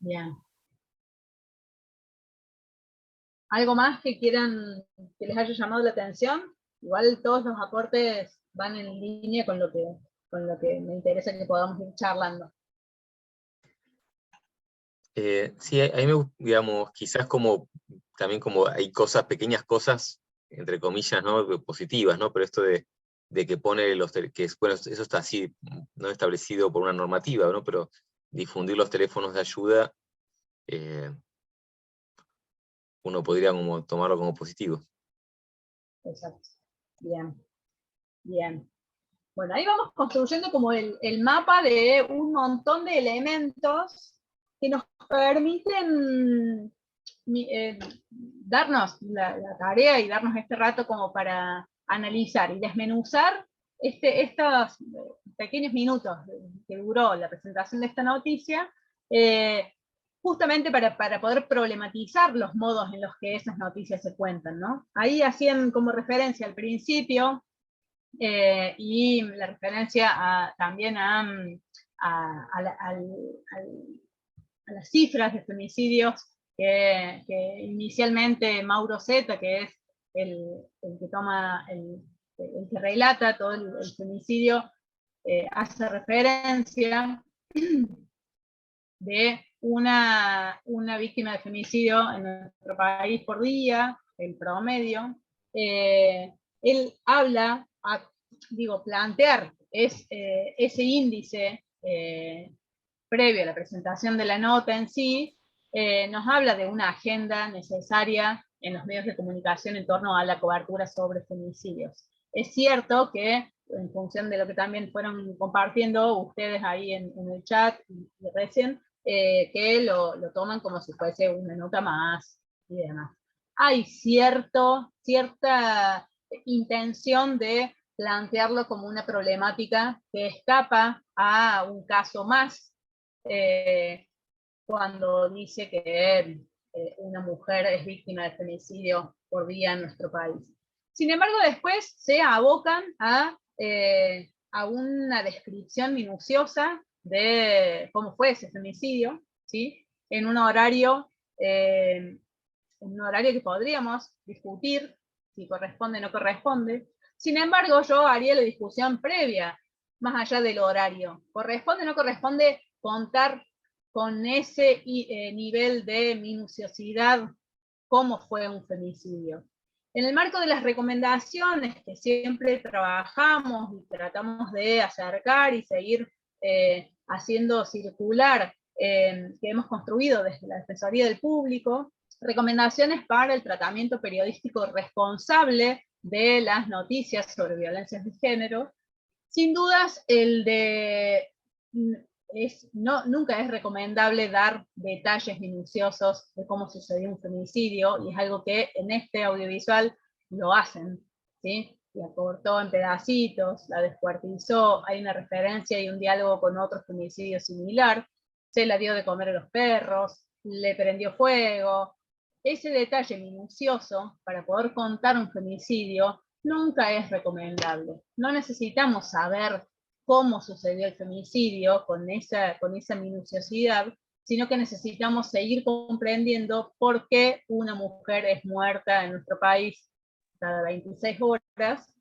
Bien. ¿Algo más que quieran, que les haya llamado la atención? Igual todos los aportes van en línea con lo que me interesa que podamos ir charlando. Sí, a mí digamos, quizás también como hay pequeñas cosas, entre comillas, ¿no? Positivas, ¿no? Pero esto de que pone bueno, eso está así, no establecido por una normativa, ¿no? Pero difundir los teléfonos de ayuda, uno podría tomarlo como positivo. Exacto. Bien. Bien. Bueno, ahí vamos construyendo como el mapa de un montón de elementos que nos permiten darnos la tarea y darnos este rato como para analizar y desmenuzar estos pequeños minutos que duró la presentación de esta noticia, justamente para poder problematizar los modos en los que esas noticias se cuentan, ¿no? Ahí hacían como referencia al principio, y la referencia también a las cifras de femicidios que inicialmente Mauro Zeta, que es el que toma, el que relata todo el femicidio, hace referencia de una víctima de femicidio en nuestro país por día, el promedio. Él habla, plantear ese índice previo a la presentación de la nota en sí, nos habla de una agenda necesaria en los medios de comunicación en torno a la cobertura sobre femicidios. Es cierto que, en función de lo que también fueron compartiendo ustedes ahí en el chat y recién, que lo toman como si fuese una nota más y demás. Hay cierta intención de plantearlo como una problemática que escapa a un caso más, cuando dice que una mujer es víctima de femicidio por día en nuestro país. Sin embargo, después se abocan a una descripción minuciosa de cómo fue ese femicidio, ¿sí? En un horario que podríamos discutir si corresponde o no corresponde. Sin embargo, yo haría la discusión previa, más allá del horario. ¿Corresponde o no corresponde contar con ese nivel de minuciosidad cómo fue un femicidio? En el marco de las recomendaciones que siempre trabajamos y tratamos de acercar y seguir haciendo circular, que hemos construido desde la Defensoría del Público, recomendaciones para el tratamiento periodístico responsable de las noticias sobre violencias de género. Sin dudas, nunca es recomendable dar detalles minuciosos de cómo sucedió un femicidio, y es algo que en este audiovisual lo hacen, ¿sí? La cortó en pedacitos, la descuartizó, hay una referencia y un diálogo con otro femicidio similar, se la dio de comer a los perros, le prendió fuego. Ese detalle minucioso para poder contar un femicidio nunca es recomendable. No necesitamos saber cómo sucedió el femicidio con esa minuciosidad, sino que necesitamos seguir comprendiendo por qué una mujer es muerta en nuestro país cada 26 horas,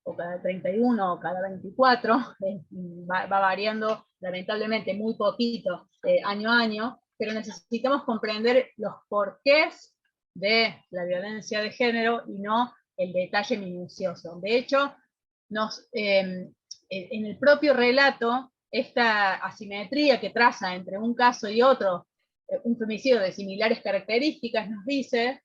o cada 31, o cada 24, va variando lamentablemente muy poquito año a año, pero necesitamos comprender los porqués de la violencia de género y no el detalle minucioso. De hecho, en el propio relato, esta asimetría que traza entre un caso y otro, un femicidio de similares características, nos dice,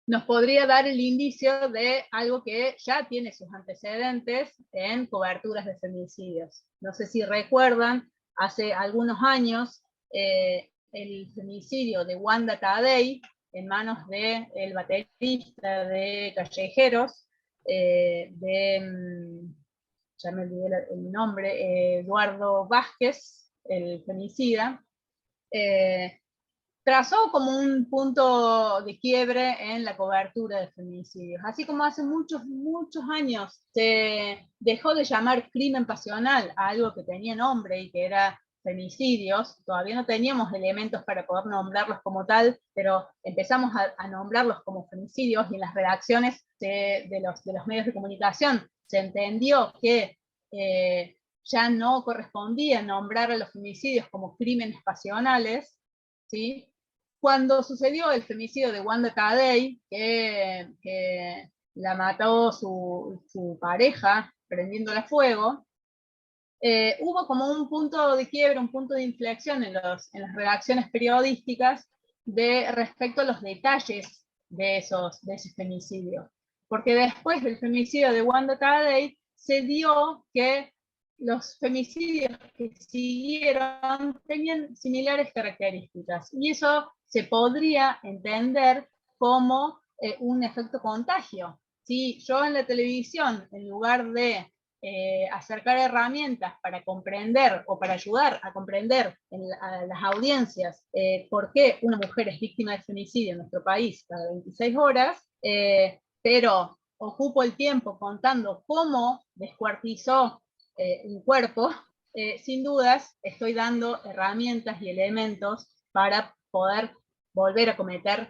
nos podría dar el indicio de algo que ya tiene sus antecedentes en coberturas de femicidios. No sé si recuerdan, hace algunos años, el femicidio de Wanda Tadei en manos del baterista de Callejeros, ya me olvidé el nombre, Eduardo Vázquez, el femicida, trazó como un punto de quiebre en la cobertura de feminicidios. Así como hace muchos años se dejó de llamar crimen pasional a algo que tenía nombre y que era femicidios, todavía no teníamos elementos para poder nombrarlos como tal, pero empezamos a nombrarlos como femicidios, y en las redacciones de los medios de comunicación se entendió que ya no correspondía nombrar a los femicidios como crímenes pasionales, ¿sí? Cuando sucedió el femicidio de Wanda Tadei, que la mató su pareja prendiéndola a fuego, hubo como un punto de quiebre, un punto de inflexión en las redacciones periodísticas respecto a los detalles de ese femicidio. Porque después del femicidio de Wanda Tadei, se dio que los femicidios que siguieron tenían similares características, y eso se podría entender como un efecto contagio. Si yo en la televisión, en lugar de acercar herramientas para comprender o para ayudar a comprender a las audiencias por qué una mujer es víctima de femicidio en nuestro país cada 26 horas, pero ocupo el tiempo contando cómo descuartizó un cuerpo, sin dudas estoy dando herramientas y elementos para poder volver a cometer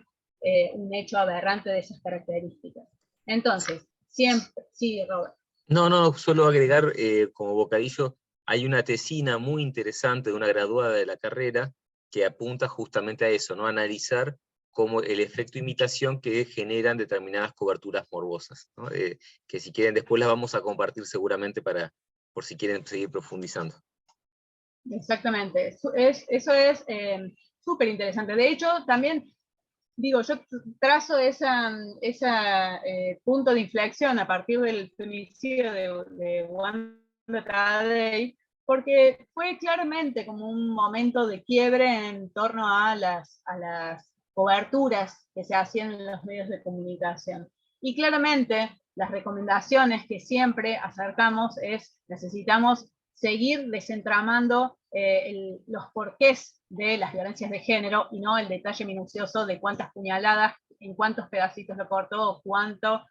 un hecho aberrante de esas características. Entonces, siempre, sí, Robert. No, solo agregar como bocadillo, hay una tesina muy interesante de una graduada de la carrera que apunta justamente a eso, ¿no? A analizar cómo el efecto imitación que generan determinadas coberturas morbosas, ¿no? Que si quieren después las vamos a compartir seguramente para por si quieren seguir profundizando. Exactamente, eso es súper interesante. De hecho, también, digo, yo trazo ese punto de inflexión a partir del femicidio de Wanda Tadei, porque fue claramente como un momento de quiebre en torno a las coberturas que se hacían en los medios de comunicación. Y claramente las recomendaciones que siempre acercamos es, necesitamos seguir desentramando los porqués de las violencias de género y no el detalle minucioso de cuántas puñaladas, en cuántos pedacitos lo cortó, o cuánto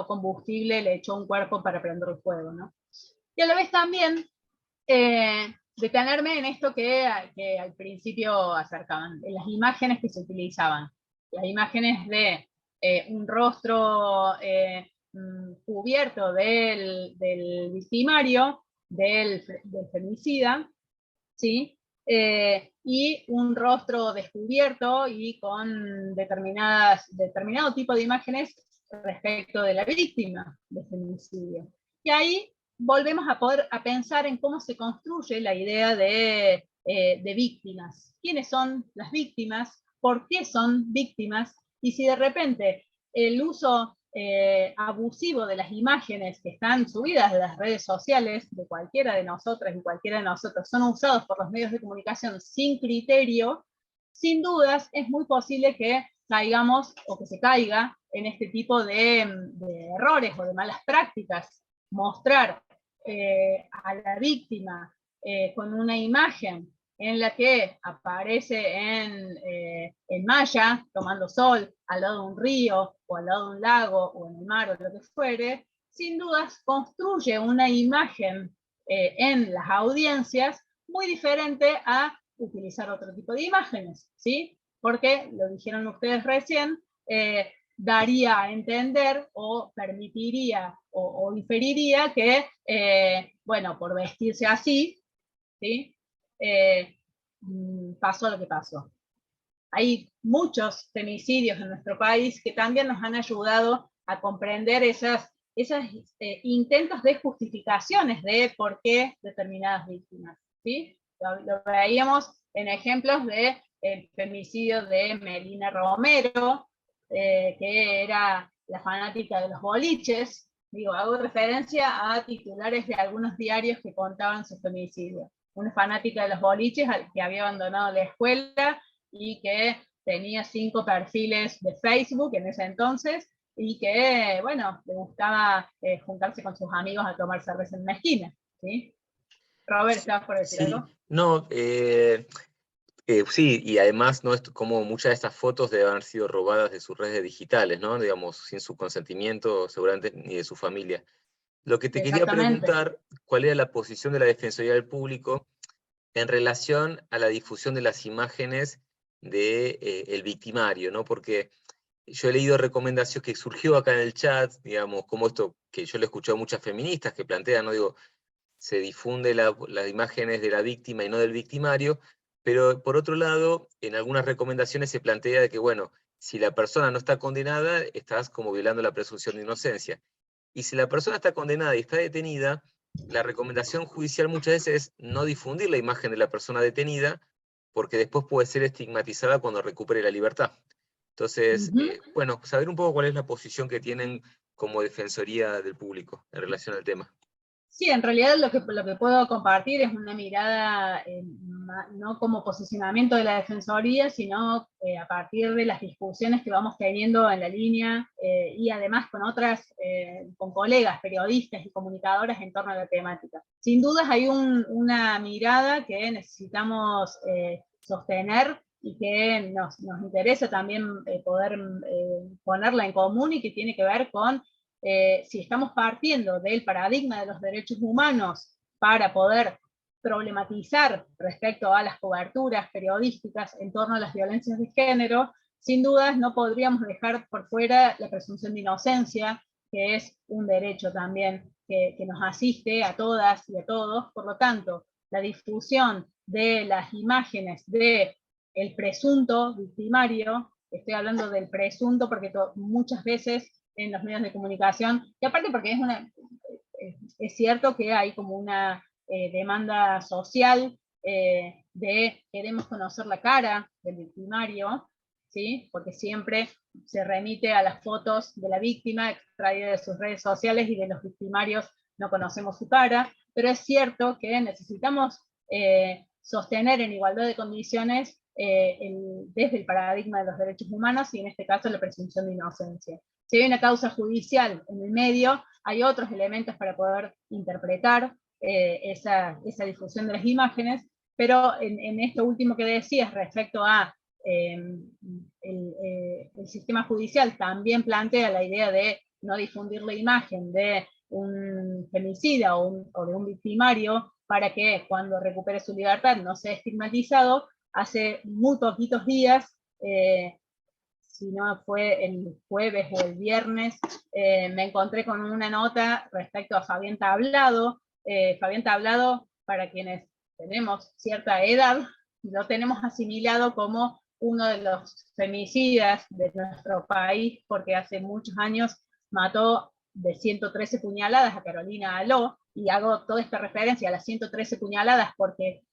combustible le echó un cuerpo para prender el fuego, ¿no? Y a la vez también detenerme en esto que al principio acercaban, en las imágenes que se utilizaban. Las imágenes de un rostro cubierto del victimario, del femicida, ¿sí? Y un rostro descubierto y con determinado tipo de imágenes respecto de la víctima de femicidio. Y ahí volvemos a pensar en cómo se construye la idea de víctimas. ¿Quiénes son las víctimas? ¿Por qué son víctimas? Y si de repente el uso abusivo de las imágenes que están subidas a las redes sociales de cualquiera de nosotras y cualquiera de nosotros son usados por los medios de comunicación sin criterio, sin dudas es muy posible que caigamos o que se caiga en este tipo de errores o de malas prácticas. Mostrar a la víctima con una imagen en la que aparece en malla, tomando sol, al lado de un río, o al lado de un lago, o en el mar, o lo que fuere, sin dudas construye una imagen en las audiencias muy diferente a utilizar otro tipo de imágenes, ¿sí? Porque, lo dijeron ustedes recién, daría a entender o permitiría o inferiría que, bueno, por vestirse así, ¿sí? Pasó lo que pasó. Hay muchos femicidios en nuestro país que también nos han ayudado a comprender esos intentos de justificaciones de por qué determinadas víctimas, ¿sí? Lo veíamos en ejemplos del femicidio de Melina Romero, que era la fanática de los boliches. Digo, hago referencia a titulares de algunos diarios que contaban su femicidio. Una fanática de los boliches que había abandonado la escuela y que tenía 5 perfiles de Facebook en ese entonces, y que, bueno, le gustaba juntarse con sus amigos a tomar cerveza en una esquina, ¿sí? Robert, ¿estabas por decir algo? No, sí, y además, ¿no? Como muchas de estas fotos deben haber sido robadas de sus redes digitales, ¿no? Digamos, sin su consentimiento, seguramente, ni de su familia. Lo que te quería preguntar, ¿cuál era la posición de la Defensoría del Público en relación a la difusión de las imágenes del el victimario, ¿no? Porque yo he leído recomendaciones que surgió acá en el chat, digamos, como esto que yo le he escuchado a muchas feministas que plantean, ¿no? Digo, se difunde las imágenes de la víctima y no del victimario, pero por otro lado, en algunas recomendaciones se plantea de que, bueno, si la persona no está condenada, estás como violando la presunción de inocencia. Y si la persona está condenada y está detenida, la recomendación judicial muchas veces es no difundir la imagen de la persona detenida, porque después puede ser estigmatizada cuando recupere la libertad. Entonces, bueno, saber un poco cuál es la posición que tienen como Defensoría del Público en relación al tema. Sí, en realidad lo que puedo compartir es una mirada no como posicionamiento de la Defensoría, sino a partir de las discusiones que vamos teniendo en la línea y además con colegas, periodistas y comunicadoras en torno a la temática. Sin dudas hay una mirada que necesitamos sostener y que nos interesa también poder ponerla en común, y que tiene que ver con si estamos partiendo del paradigma de los derechos humanos para poder problematizar respecto a las coberturas periodísticas en torno a las violencias de género, sin dudas no podríamos dejar por fuera la presunción de inocencia, que es un derecho también que nos asiste a todas y a todos. Por lo tanto, la difusión de las imágenes del presunto victimario, estoy hablando del presunto porque muchas veces en los medios de comunicación, y aparte porque es cierto que hay como una demanda social de queremos conocer la cara del victimario, ¿sí? Porque siempre se remite a las fotos de la víctima extraídas de sus redes sociales y de los victimarios no conocemos su cara, pero es cierto que necesitamos sostener en igualdad de condiciones desde el paradigma de los derechos humanos y en este caso la presunción de inocencia. Si hay una causa judicial en el medio, hay otros elementos para poder interpretar esa difusión de las imágenes, pero en esto último que decías respecto a el sistema judicial también plantea la idea de no difundir la imagen de un femicida o de un victimario para que cuando recupere su libertad no sea estigmatizado. Hace muy poquitos días, si no fue el jueves o el viernes, me encontré con una nota respecto a Fabián Tablado. Fabián Tablado, para quienes tenemos cierta edad, lo tenemos asimilado como uno de los femicidas de nuestro país, porque hace muchos años mató de 113 puñaladas a Carolina Aló, y hago toda esta referencia a las 113 puñaladas porque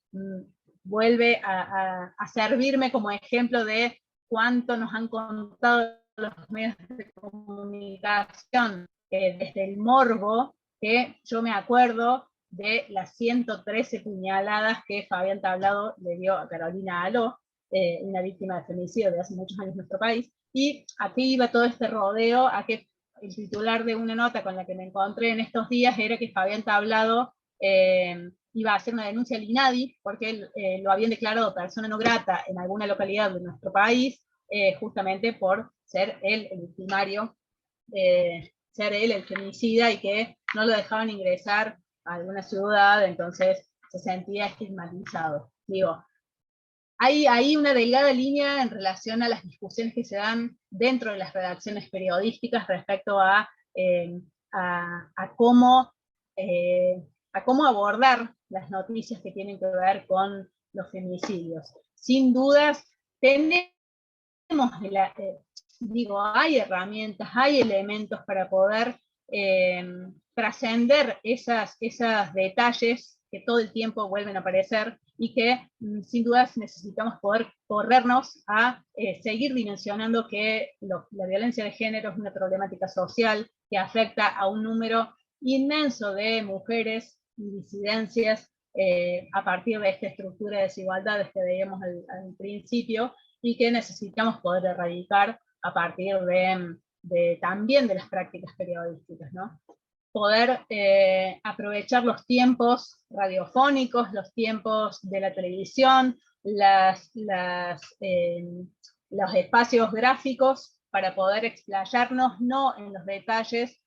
vuelve a servirme como ejemplo de cuánto nos han contado los medios de comunicación desde el morbo, que yo me acuerdo de las 113 puñaladas que Fabián Tablado le dio a Carolina Aló, una víctima de femicidio de hace muchos años en nuestro país, y aquí iba todo este rodeo a que el titular de una nota con la que me encontré en estos días era que Fabián Tablado iba a hacer una denuncia al INADI porque lo habían declarado persona no grata en alguna localidad de nuestro país, justamente por ser él el victimario, ser él el femicida, y que no lo dejaban ingresar a alguna ciudad, entonces se sentía estigmatizado. Digo, hay una delgada línea en relación a las discusiones que se dan dentro de las redacciones periodísticas respecto a cómo abordar las noticias que tienen que ver con los femicidios. Sin dudas, hay herramientas, hay elementos para poder trascender esos detalles que todo el tiempo vuelven a aparecer y que sin dudas necesitamos poder corrernos a seguir dimensionando que la violencia de género es una problemática social que afecta a un número inmenso de mujeres y disidencias a partir de esta estructura de desigualdades que veíamos al principio, y que necesitamos poder erradicar a partir también de las prácticas periodísticas, ¿no? Poder aprovechar los tiempos radiofónicos, los tiempos de la televisión, los espacios gráficos para poder explayarnos no en los detalles,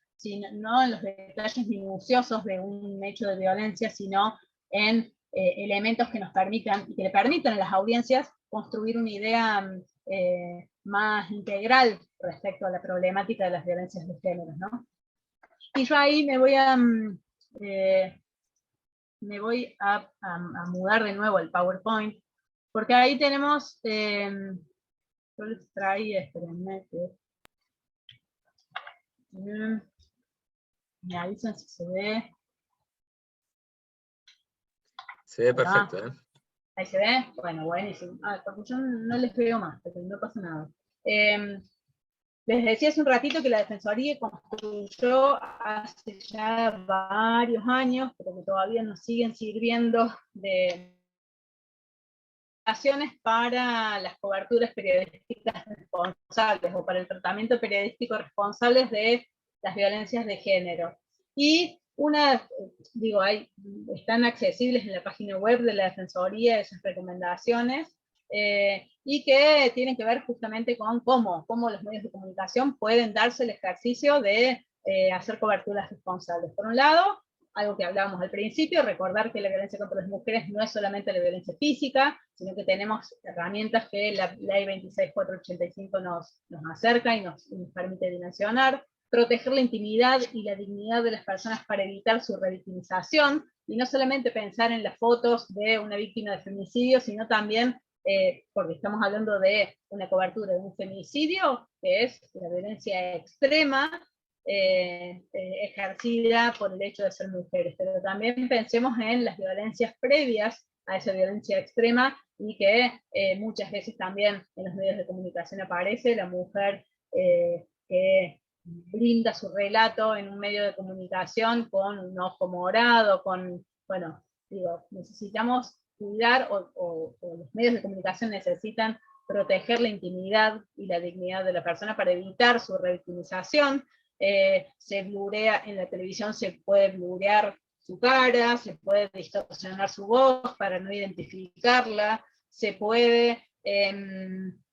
no en los detalles minuciosos de un hecho de violencia, sino en elementos que nos permitan y que le permitan a las audiencias construir una idea más integral respecto a la problemática de las violencias de género, ¿no? Y yo ahí me voy a mudar de nuevo al PowerPoint, porque ahí tenemos, yo les traía, espérenme, me avisan si se ve. Se ve perfecto, ¿eh? Ahí se ve, bueno, buenísimo. Porque yo no les veo más, pero no pasa nada. Les decía hace un ratito que la Defensoría construyó hace ya varios años, pero que todavía nos siguen sirviendo de acciones para las coberturas periodísticas responsables o para el tratamiento periodístico responsables de las violencias de género. Y están accesibles en la página web de la Defensoría esas recomendaciones, y que tienen que ver justamente con cómo los medios de comunicación pueden darse el ejercicio de hacer coberturas responsables. Por un lado, algo que hablábamos al principio, recordar que la violencia contra las mujeres no es solamente la violencia física, sino que tenemos herramientas que la ley 26485 nos acerca y nos permite dimensionar. Proteger la intimidad y la dignidad de las personas para evitar su revictimización, y no solamente pensar en las fotos de una víctima de femicidio, sino también, porque estamos hablando de una cobertura de un femicidio, que es la violencia extrema, ejercida por el hecho de ser mujeres, pero también pensemos en las violencias previas a esa violencia extrema, y que muchas veces también en los medios de comunicación aparece la mujer que brinda su relato en un medio de comunicación con un ojo morado, bueno, digo, necesitamos cuidar, o los medios de comunicación necesitan proteger la intimidad y la dignidad de la persona para evitar su revictimización. Se blurea, en la televisión se puede blurear su cara, se puede distorsionar su voz para no identificarla, se puede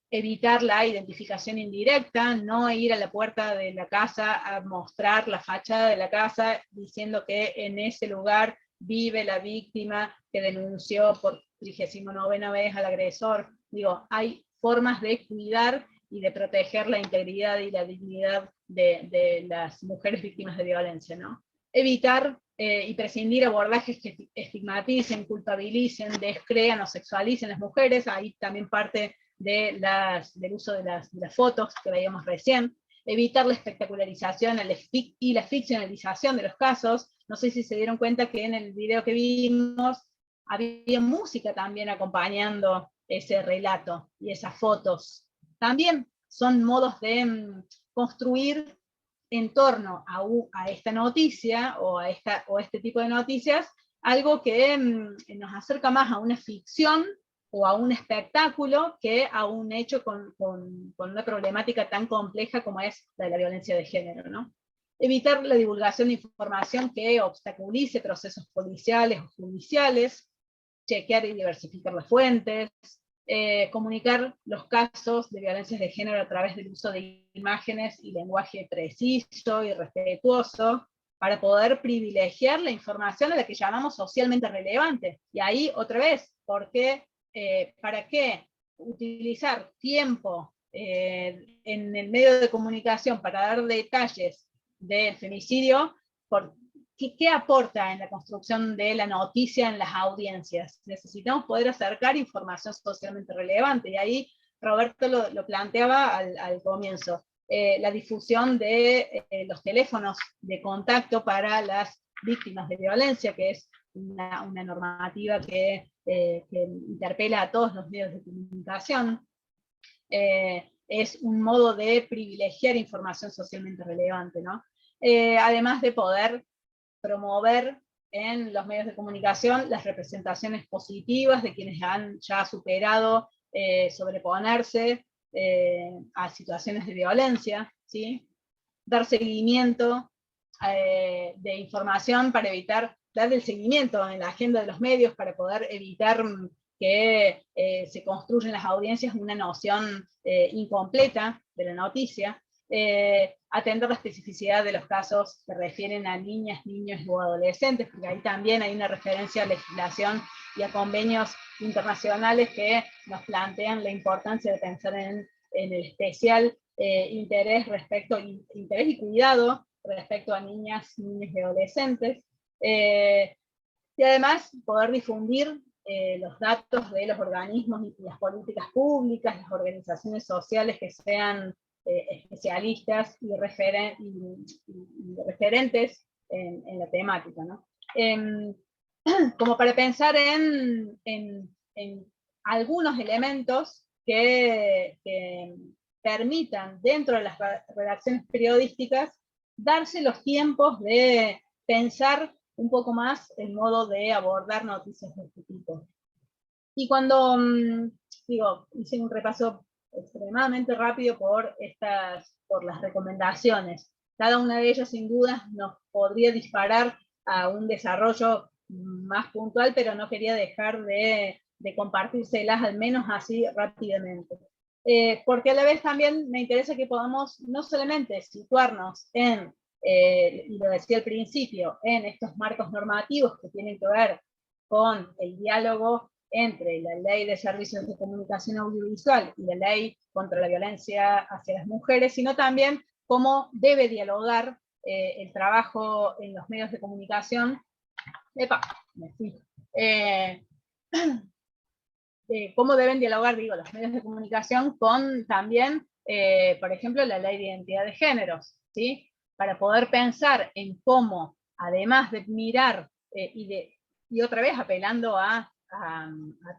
evitar la identificación indirecta, no ir a la puerta de la casa a mostrar la fachada de la casa diciendo que en ese lugar vive la víctima que denunció por 39ª vez al agresor. Digo, hay formas de cuidar y de proteger la integridad y la dignidad de las mujeres víctimas de violencia, ¿no? Evitar y prescindir abordajes que estigmaticen, culpabilicen, descrean o sexualicen las mujeres. Ahí también parte del uso de las fotos que veíamos recién. Evitar la espectacularización y la ficcionalización de los casos. No sé si se dieron cuenta que en el video que vimos había música también acompañando ese relato y esas fotos. También son modos de construir en torno a esta noticia o a este tipo de noticias algo que nos acerca más a una ficción o a un espectáculo que a un hecho con una problemática tan compleja como es la de la violencia de género, ¿no? Evitar la divulgación de información que obstaculice procesos policiales o judiciales, chequear y diversificar las fuentes, comunicar los casos de violencias de género a través del uso de imágenes y lenguaje preciso y respetuoso, para poder privilegiar la información a la que llamamos socialmente relevante. Y ahí, otra vez, ¿para qué utilizar tiempo en el medio de comunicación para dar detalles del femicidio? ¿Qué aporta en la construcción de la noticia en las audiencias? Necesitamos poder acercar información socialmente relevante, y ahí Roberto lo planteaba al comienzo. La difusión de los teléfonos de contacto para las víctimas de violencia, que es una normativa que interpela a todos los medios de comunicación. Es un modo de privilegiar información socialmente relevante, ¿no? Además de poder promover en los medios de comunicación las representaciones positivas de quienes han ya superado sobreponerse a situaciones de violencia, ¿sí? Dar seguimiento de información para evitar, dar el seguimiento en la agenda de los medios para poder evitar que se construya en las audiencias una noción incompleta de la noticia. Atender la especificidad de los casos que refieren a niñas, niños o adolescentes, porque ahí también hay una referencia a legislación y a convenios internacionales que nos plantean la importancia de pensar en el especial interés y cuidado respecto a niñas, niños y adolescentes. Y además poder difundir los datos de los organismos y las políticas públicas, las organizaciones sociales que sean especialistas y referentes en la temática, ¿no? Como para pensar en algunos elementos que permitan, dentro de las redacciones periodísticas, darse los tiempos de pensar un poco más el modo de abordar noticias de este tipo. Y cuando, hice un repaso extremadamente rápido por las recomendaciones. Cada una de ellas, sin duda, nos podría disparar a un desarrollo más puntual, pero no quería dejar de compartírselas, al menos así rápidamente. Porque a la vez también me interesa que podamos no solamente situarnos en, y lo decía al principio, en estos marcos normativos que tienen que ver con el diálogo entre la Ley de Servicios de Comunicación Audiovisual y la Ley contra la Violencia hacia las Mujeres, sino también cómo debe dialogar el trabajo en los medios de comunicación. Cómo deben dialogar, los medios de comunicación con también, por ejemplo, la Ley de Identidad de Géneros, ¿sí? para poder pensar en cómo, además de mirar y otra vez apelando a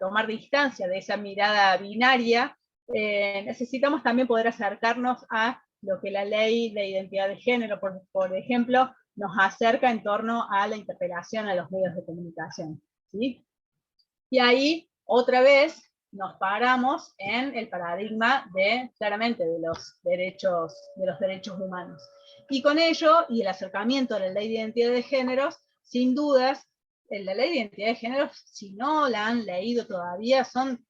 tomar distancia de esa mirada binaria, necesitamos también poder acercarnos a lo que la ley de identidad de género, por ejemplo, nos acerca en torno a la interpelación a los medios de comunicación, ¿sí? Y ahí, otra vez, nos paramos en el paradigma claramente de los derechos humanos. Y con ello, y el acercamiento a la ley de identidad de géneros, sin dudas, la ley de identidad de géneros, si no la han leído todavía, son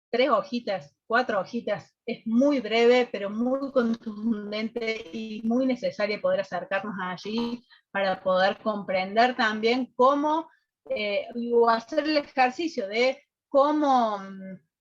3 hojitas, 4 hojitas, es muy breve, pero muy contundente y muy necesaria poder acercarnos allí para poder comprender también cómo, o hacer el ejercicio de cómo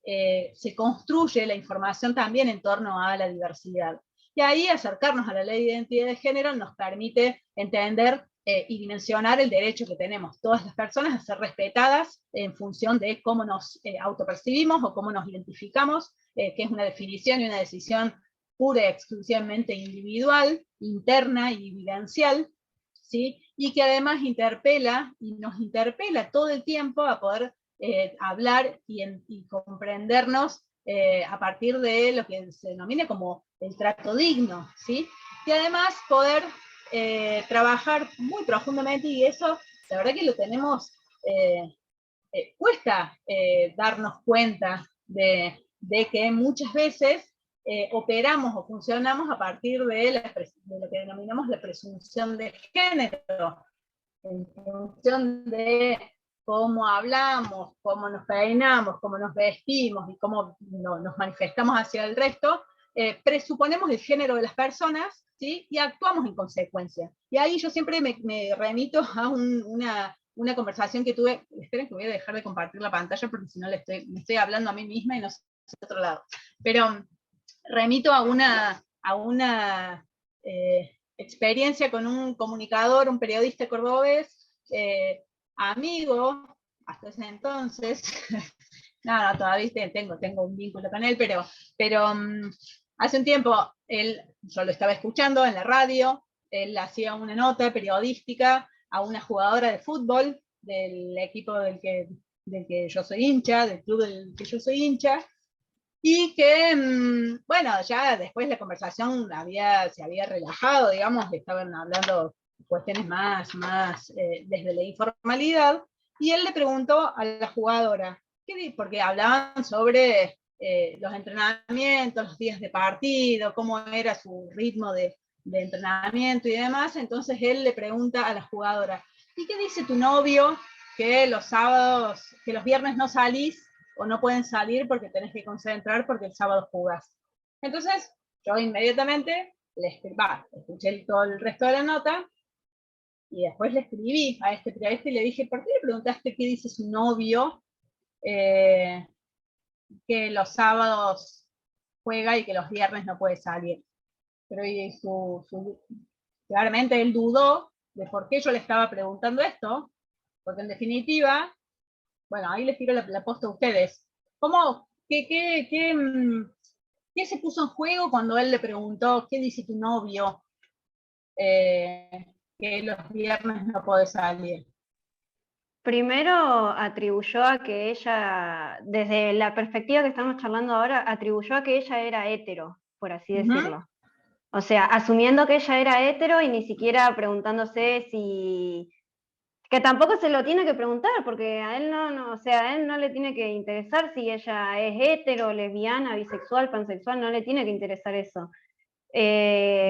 se construye la información también en torno a la diversidad. Y ahí acercarnos a la ley de identidad de género nos permite entender y dimensionar el derecho que tenemos todas las personas a ser respetadas en función de cómo nos autopercibimos o cómo nos identificamos, que es una definición y una decisión pura y exclusivamente individual, interna y vivencial, ¿sí? Y que además interpela y nos interpela todo el tiempo a poder hablar y comprendernos a partir de lo que se denomina como el trato digno, ¿sí? Y además poder trabajar muy profundamente, y eso la verdad que lo tenemos, cuesta darnos cuenta de que muchas veces operamos o funcionamos a partir de lo que denominamos la presunción de género, en función de cómo hablamos, cómo nos peinamos, cómo nos vestimos y cómo nos manifestamos hacia el resto, presuponemos el género de las personas, ¿sí? Y actuamos en consecuencia. Y ahí yo siempre me remito a una conversación que tuve. Esperen que voy a dejar de compartir la pantalla porque si no me estoy hablando a mí misma y no sé a otro lado. Pero remito a una experiencia con un comunicador, un periodista cordobés, amigo, hasta ese entonces. No, todavía tengo un vínculo con él, pero hace un tiempo yo lo estaba escuchando en la radio, él hacía una nota periodística a una jugadora de fútbol del equipo del que yo soy hincha, del club del que yo soy hincha, y que, bueno, ya después la conversación se había relajado, digamos, estaban hablando cuestiones más desde la informalidad, y él le preguntó a la jugadora, porque hablaban sobre los entrenamientos, los días de partido, cómo era su ritmo de entrenamiento y demás. Entonces él le pregunta a la jugadora, ¿y qué dice tu novio que los sábados, que los viernes no salís o no pueden salir porque tenés que concentrar porque el sábado jugás? Entonces yo inmediatamente escuché todo el resto de la nota y después le escribí a este periodista y le dije, ¿por qué le preguntaste qué dice su novio que los sábados juega y que los viernes no puede salir? Pero claramente él dudó de por qué yo le estaba preguntando esto, porque en definitiva, bueno, ahí les tiro la posta a ustedes. ¿Qué se puso en juego cuando él le preguntó, ¿qué dice tu novio que los viernes no puede salir? Primero atribuyó a que ella, desde la perspectiva que estamos charlando ahora, atribuyó a que ella era hetero, por así decirlo. O sea, asumiendo que ella era hetero y ni siquiera preguntándose que tampoco se lo tiene que preguntar, porque a él a él no le tiene que interesar si ella es hetero, lesbiana, bisexual, pansexual, no le tiene que interesar eso.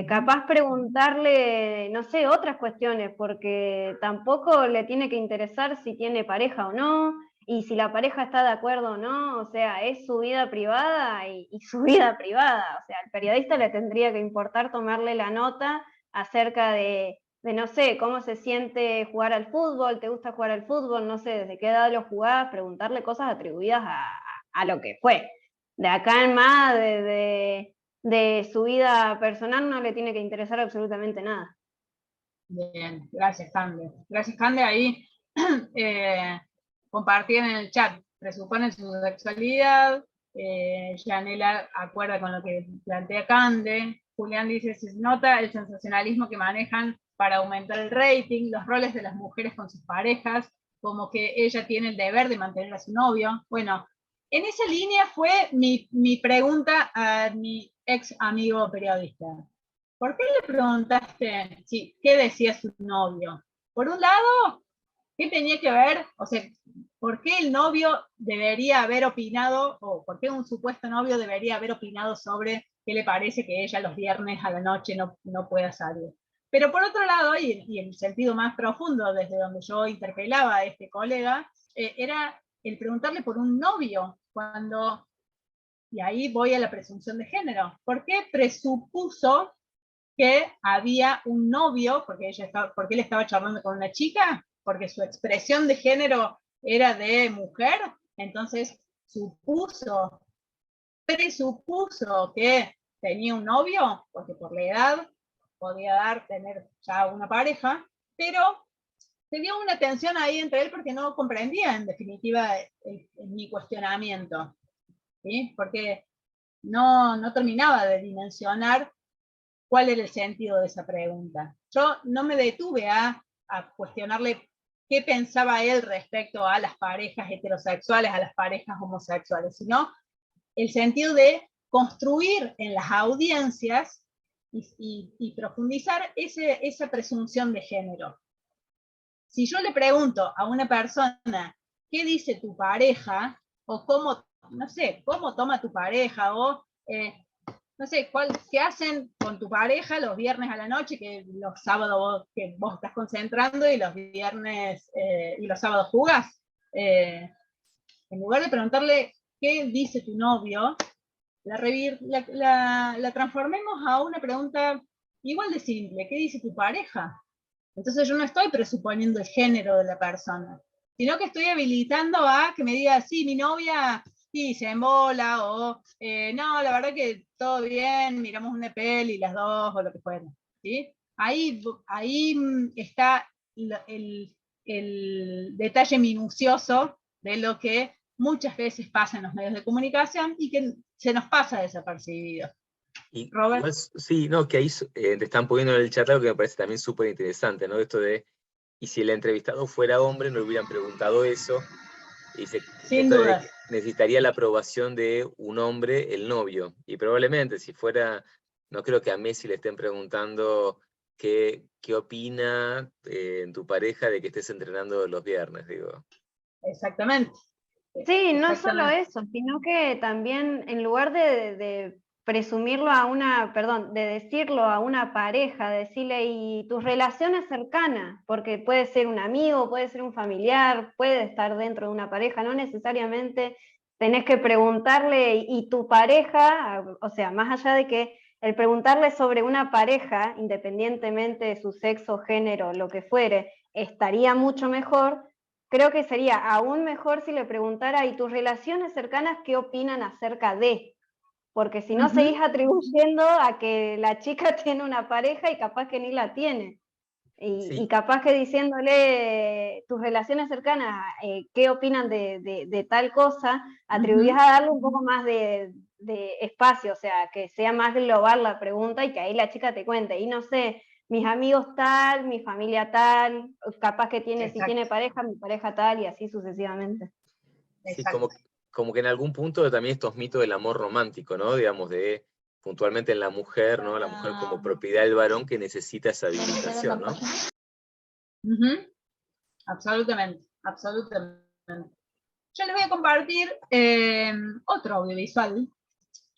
Capaz preguntarle, no sé, otras cuestiones, porque tampoco le tiene que interesar si tiene pareja o no, y si la pareja está de acuerdo o no. O sea, es su vida privada y su vida privada. O sea, al periodista le tendría que importar tomarle la nota acerca de no sé, cómo se siente jugar al fútbol, te gusta jugar al fútbol, no sé, desde qué edad lo jugás, preguntarle cosas atribuidas a lo que fue. De acá en más, de su vida personal no le tiene que interesar absolutamente nada. Bien, gracias, Cande. Gracias, Cande. Ahí compartían en el chat, presuponen su sexualidad, Yanela acuerda con lo que plantea Cande. Julián dice, se nota el sensacionalismo que manejan para aumentar el rating, los roles de las mujeres con sus parejas, como que ella tiene el deber de mantener a su novio. Bueno, en esa línea fue mi pregunta a mi ex amigo periodista. ¿Por qué le preguntaste qué decía su novio? Por un lado, ¿qué tenía que ver? O sea, ¿por qué el novio debería haber opinado, o por qué un supuesto novio debería haber opinado sobre qué le parece que ella los viernes a la noche no pueda salir? Pero por otro lado, y en el sentido más profundo, desde donde yo interpelaba a este colega, era el preguntarle por un novio, cuando, y ahí voy a la presunción de género, ¿por qué presupuso que había un novio, porque él estaba charlando con una chica? Porque su expresión de género era de mujer, entonces presupuso que tenía un novio, porque por la edad podía tener ya una pareja, pero se dio una tensión ahí entre él porque no comprendía en definitiva mi cuestionamiento, ¿sí? Porque no terminaba de dimensionar cuál era el sentido de esa pregunta. Yo no me detuve a cuestionarle qué pensaba él respecto a las parejas heterosexuales, a las parejas homosexuales, sino el sentido de construir en las audiencias y profundizar esa presunción de género. Si yo le pregunto a una persona, ¿qué dice tu pareja? O cómo, no sé, cómo toma tu pareja, o no sé, ¿qué hacen con tu pareja los viernes a la noche, que los sábados vos estás concentrando y los viernes y los sábados jugás? En lugar de preguntarle qué dice tu novio, la transformemos a una pregunta igual de simple: ¿qué dice tu pareja? Entonces yo no estoy presuponiendo el género de la persona, sino que estoy habilitando a que me diga, sí, mi novia sí, se embola, o no, la verdad que todo bien, miramos una peli las dos, o lo que fuera, ¿sí? Ahí está el detalle minucioso de lo que muchas veces pasa en los medios de comunicación y que se nos pasa desapercibido. Y Robert. igual, sí, no, que ahí te están poniendo en el chat algo que me parece también súper interesante, ¿no? Esto de, y si el entrevistado fuera hombre, no le hubieran preguntado eso. Y Sin duda. Necesitaría la aprobación de un hombre, el novio. Y probablemente, si fuera, no creo que a Messi le estén preguntando qué opina tu pareja de que estés entrenando los viernes, digo. Exactamente. Sí, no solo eso, sino que también en lugar de presumirlo de decirlo a una pareja, decirle, y tus relaciones cercanas, porque puede ser un amigo, puede ser un familiar, puede estar dentro de una pareja, no necesariamente tenés que preguntarle, y tu pareja, o sea, más allá de que el preguntarle sobre una pareja, independientemente de su sexo, género, lo que fuere, estaría mucho mejor. Creo que sería aún mejor si le preguntara, ¿y tus relaciones cercanas qué opinan acerca de? Porque si no seguís atribuyendo a que la chica tiene una pareja y capaz que ni la tiene. Y capaz que diciéndole tus relaciones cercanas, ¿qué opinan de tal cosa? Atribuyes a darle un poco más de espacio, o sea, que sea más global la pregunta y que ahí la chica te cuente. Y no sé, mis amigos tal, mi familia tal, capaz que si tiene pareja, mi pareja tal, y así sucesivamente. Sí, como que en algún punto también estos mitos del amor romántico, ¿no? Digamos, de puntualmente en la mujer, ¿no? La mujer como propiedad del varón que necesita esa habilitación, ¿no? Absolutamente, absolutamente. Yo les voy a compartir otro audiovisual,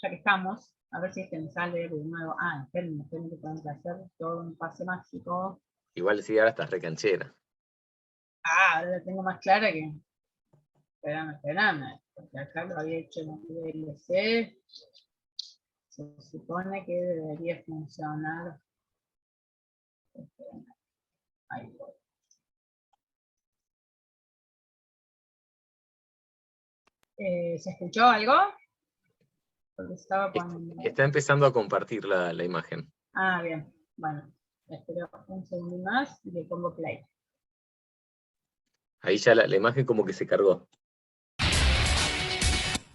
ya que estamos. A ver si me sale de nuevo. Esperen que tengo que hacer todo un pase mágico. Igual si ahora estás recanchera. Ahora la tengo más clara que... Espérame, porque acá lo había hecho en el VLC. Se supone que debería funcionar. Espérame. Ahí voy. ¿Se escuchó algo? Porque estaba poniendo... Está empezando a compartir la imagen. Bien. Bueno, espero un segundo más y le pongo play. Ahí ya la imagen como que se cargó.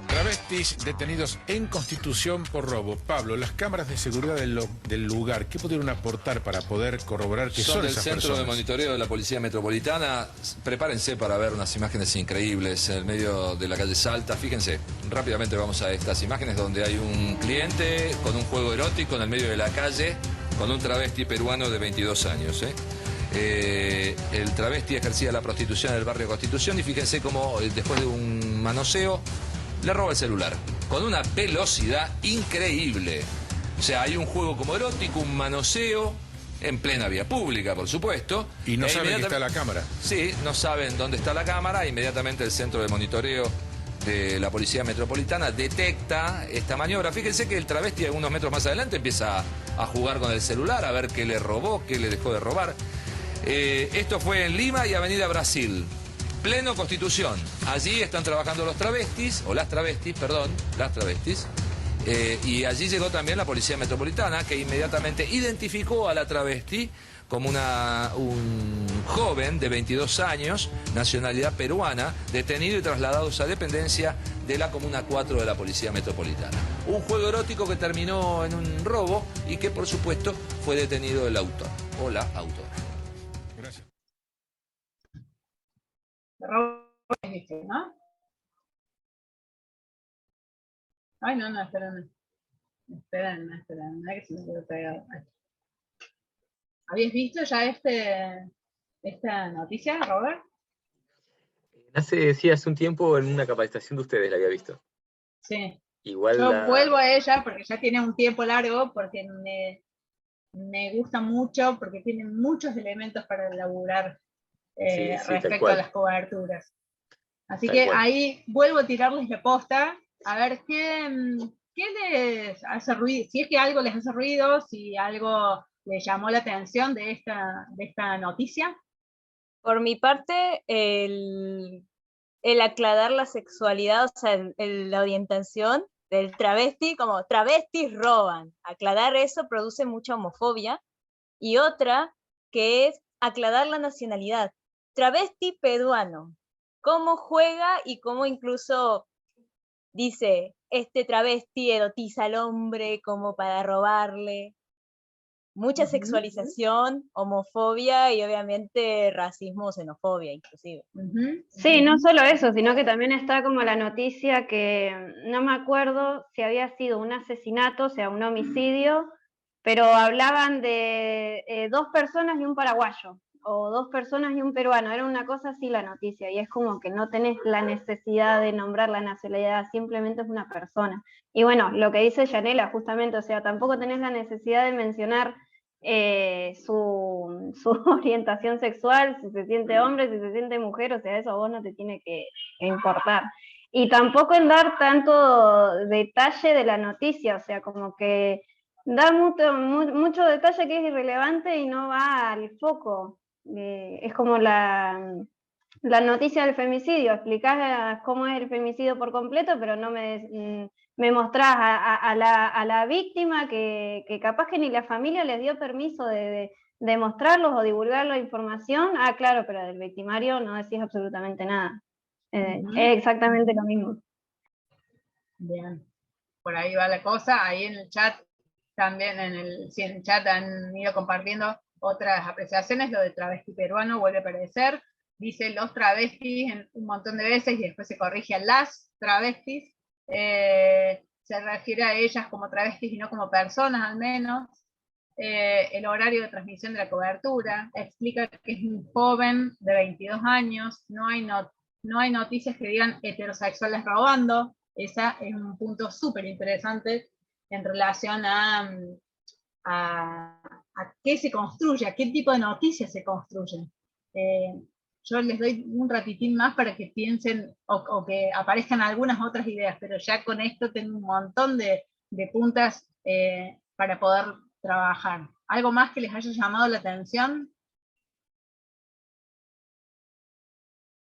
¿Grabé? travestis detenidos en Constitución por robo. Pablo, las cámaras de seguridad del lugar, ¿qué pudieron aportar para poder corroborar que son del esas Centro personas? de Monitoreo de la Policía Metropolitana. Prepárense para ver unas imágenes increíbles en el medio de la calle Salta. Fíjense, rápidamente vamos a estas imágenes donde hay un cliente con un juego erótico en el medio de la calle con un travesti peruano de 22 años. El travesti ejercía la prostitución en el barrio Constitución y fíjense cómo después de un manoseo le roba el celular con una velocidad increíble. O sea, hay un juego como erótico, un manoseo en plena vía pública, por supuesto. Y no saben que está la cámara. Sí, no saben dónde está la cámara. Inmediatamente el Centro de Monitoreo de la Policía Metropolitana detecta esta maniobra. Fíjense que el travesti algunos metros más adelante empieza a jugar con el celular, a ver qué le robó, qué le dejó de robar. Esto fue en Lima y Avenida Brasil, pleno Constitución. Allí están trabajando los travestis, o las travestis, perdón, las travestis. Y allí llegó también la Policía Metropolitana, que inmediatamente identificó a la travesti como un joven de 22 años, nacionalidad peruana, detenido y trasladado a dependencia de la Comuna 4 de la Policía Metropolitana. Un juego erótico que terminó en un robo y que, por supuesto, fue detenido el autor o la autora. Gracias. ¿No? Ay, no, esperen, que se me quedó pegado. ¿Habías visto ya esta noticia, Robert? Sí, hace un tiempo en una capacitación de ustedes la había visto. Sí. Igual yo vuelvo a ella porque ya tiene un tiempo largo, porque me gusta mucho, porque tiene muchos elementos para elaborar sí, respecto a las coberturas. Así que ahí vuelvo a tirarles la posta, a ver qué les hace ruido, si es que algo les hace ruido, si algo les llamó la atención de esta noticia. Por mi parte, el aclarar la sexualidad, o sea, la orientación del travesti, como travestis roban. Aclarar eso produce mucha homofobia. Y otra, que es aclarar la nacionalidad. Travesti peruano. Cómo juega y cómo incluso dice, este travesti erotiza al hombre como para robarle. Mucha sexualización, homofobia y obviamente racismo, xenofobia inclusive. Sí, no solo eso, sino que también está como la noticia que no me acuerdo si había sido un asesinato, o sea, un homicidio, pero hablaban de 2 personas y un paraguayo, o 2 personas y un peruano, era una cosa así la noticia, y es como que no tenés la necesidad de nombrar la nacionalidad, simplemente es una persona. Y bueno, lo que dice Yanela justamente, o sea, tampoco tenés la necesidad de mencionar su orientación sexual, si se siente hombre, si se siente mujer, o sea, eso a vos no te tiene que importar. Y tampoco en dar tanto detalle de la noticia, o sea, como que da mucho detalle que es irrelevante y no va al foco. Es como la noticia del femicidio, explicás cómo es el femicidio por completo, pero no me mostrás a la víctima que capaz que ni la familia les dio permiso de mostrarlos o divulgar la información. Ah, claro, pero del victimario no decís absolutamente nada. Es exactamente lo mismo. Bien, por ahí va la cosa. Ahí en el chat también, en el chat han ido compartiendo otras apreciaciones. Lo de travesti peruano vuelve a aparecer. Dice los travestis un montón de veces y después se corrige a las travestis. Se refiere a ellas como travestis y no como personas al menos. El horario de transmisión de la cobertura, explica que es un joven de 22 años, no hay noticias que digan heterosexuales robando. Ese es un punto súper interesante en relación a qué se construye, a qué tipo de noticias se construyen. Yo les doy un ratitín más para que piensen o que aparezcan algunas otras ideas, pero ya con esto tengo un montón de puntas para poder trabajar. ¿Algo más que les haya llamado la atención?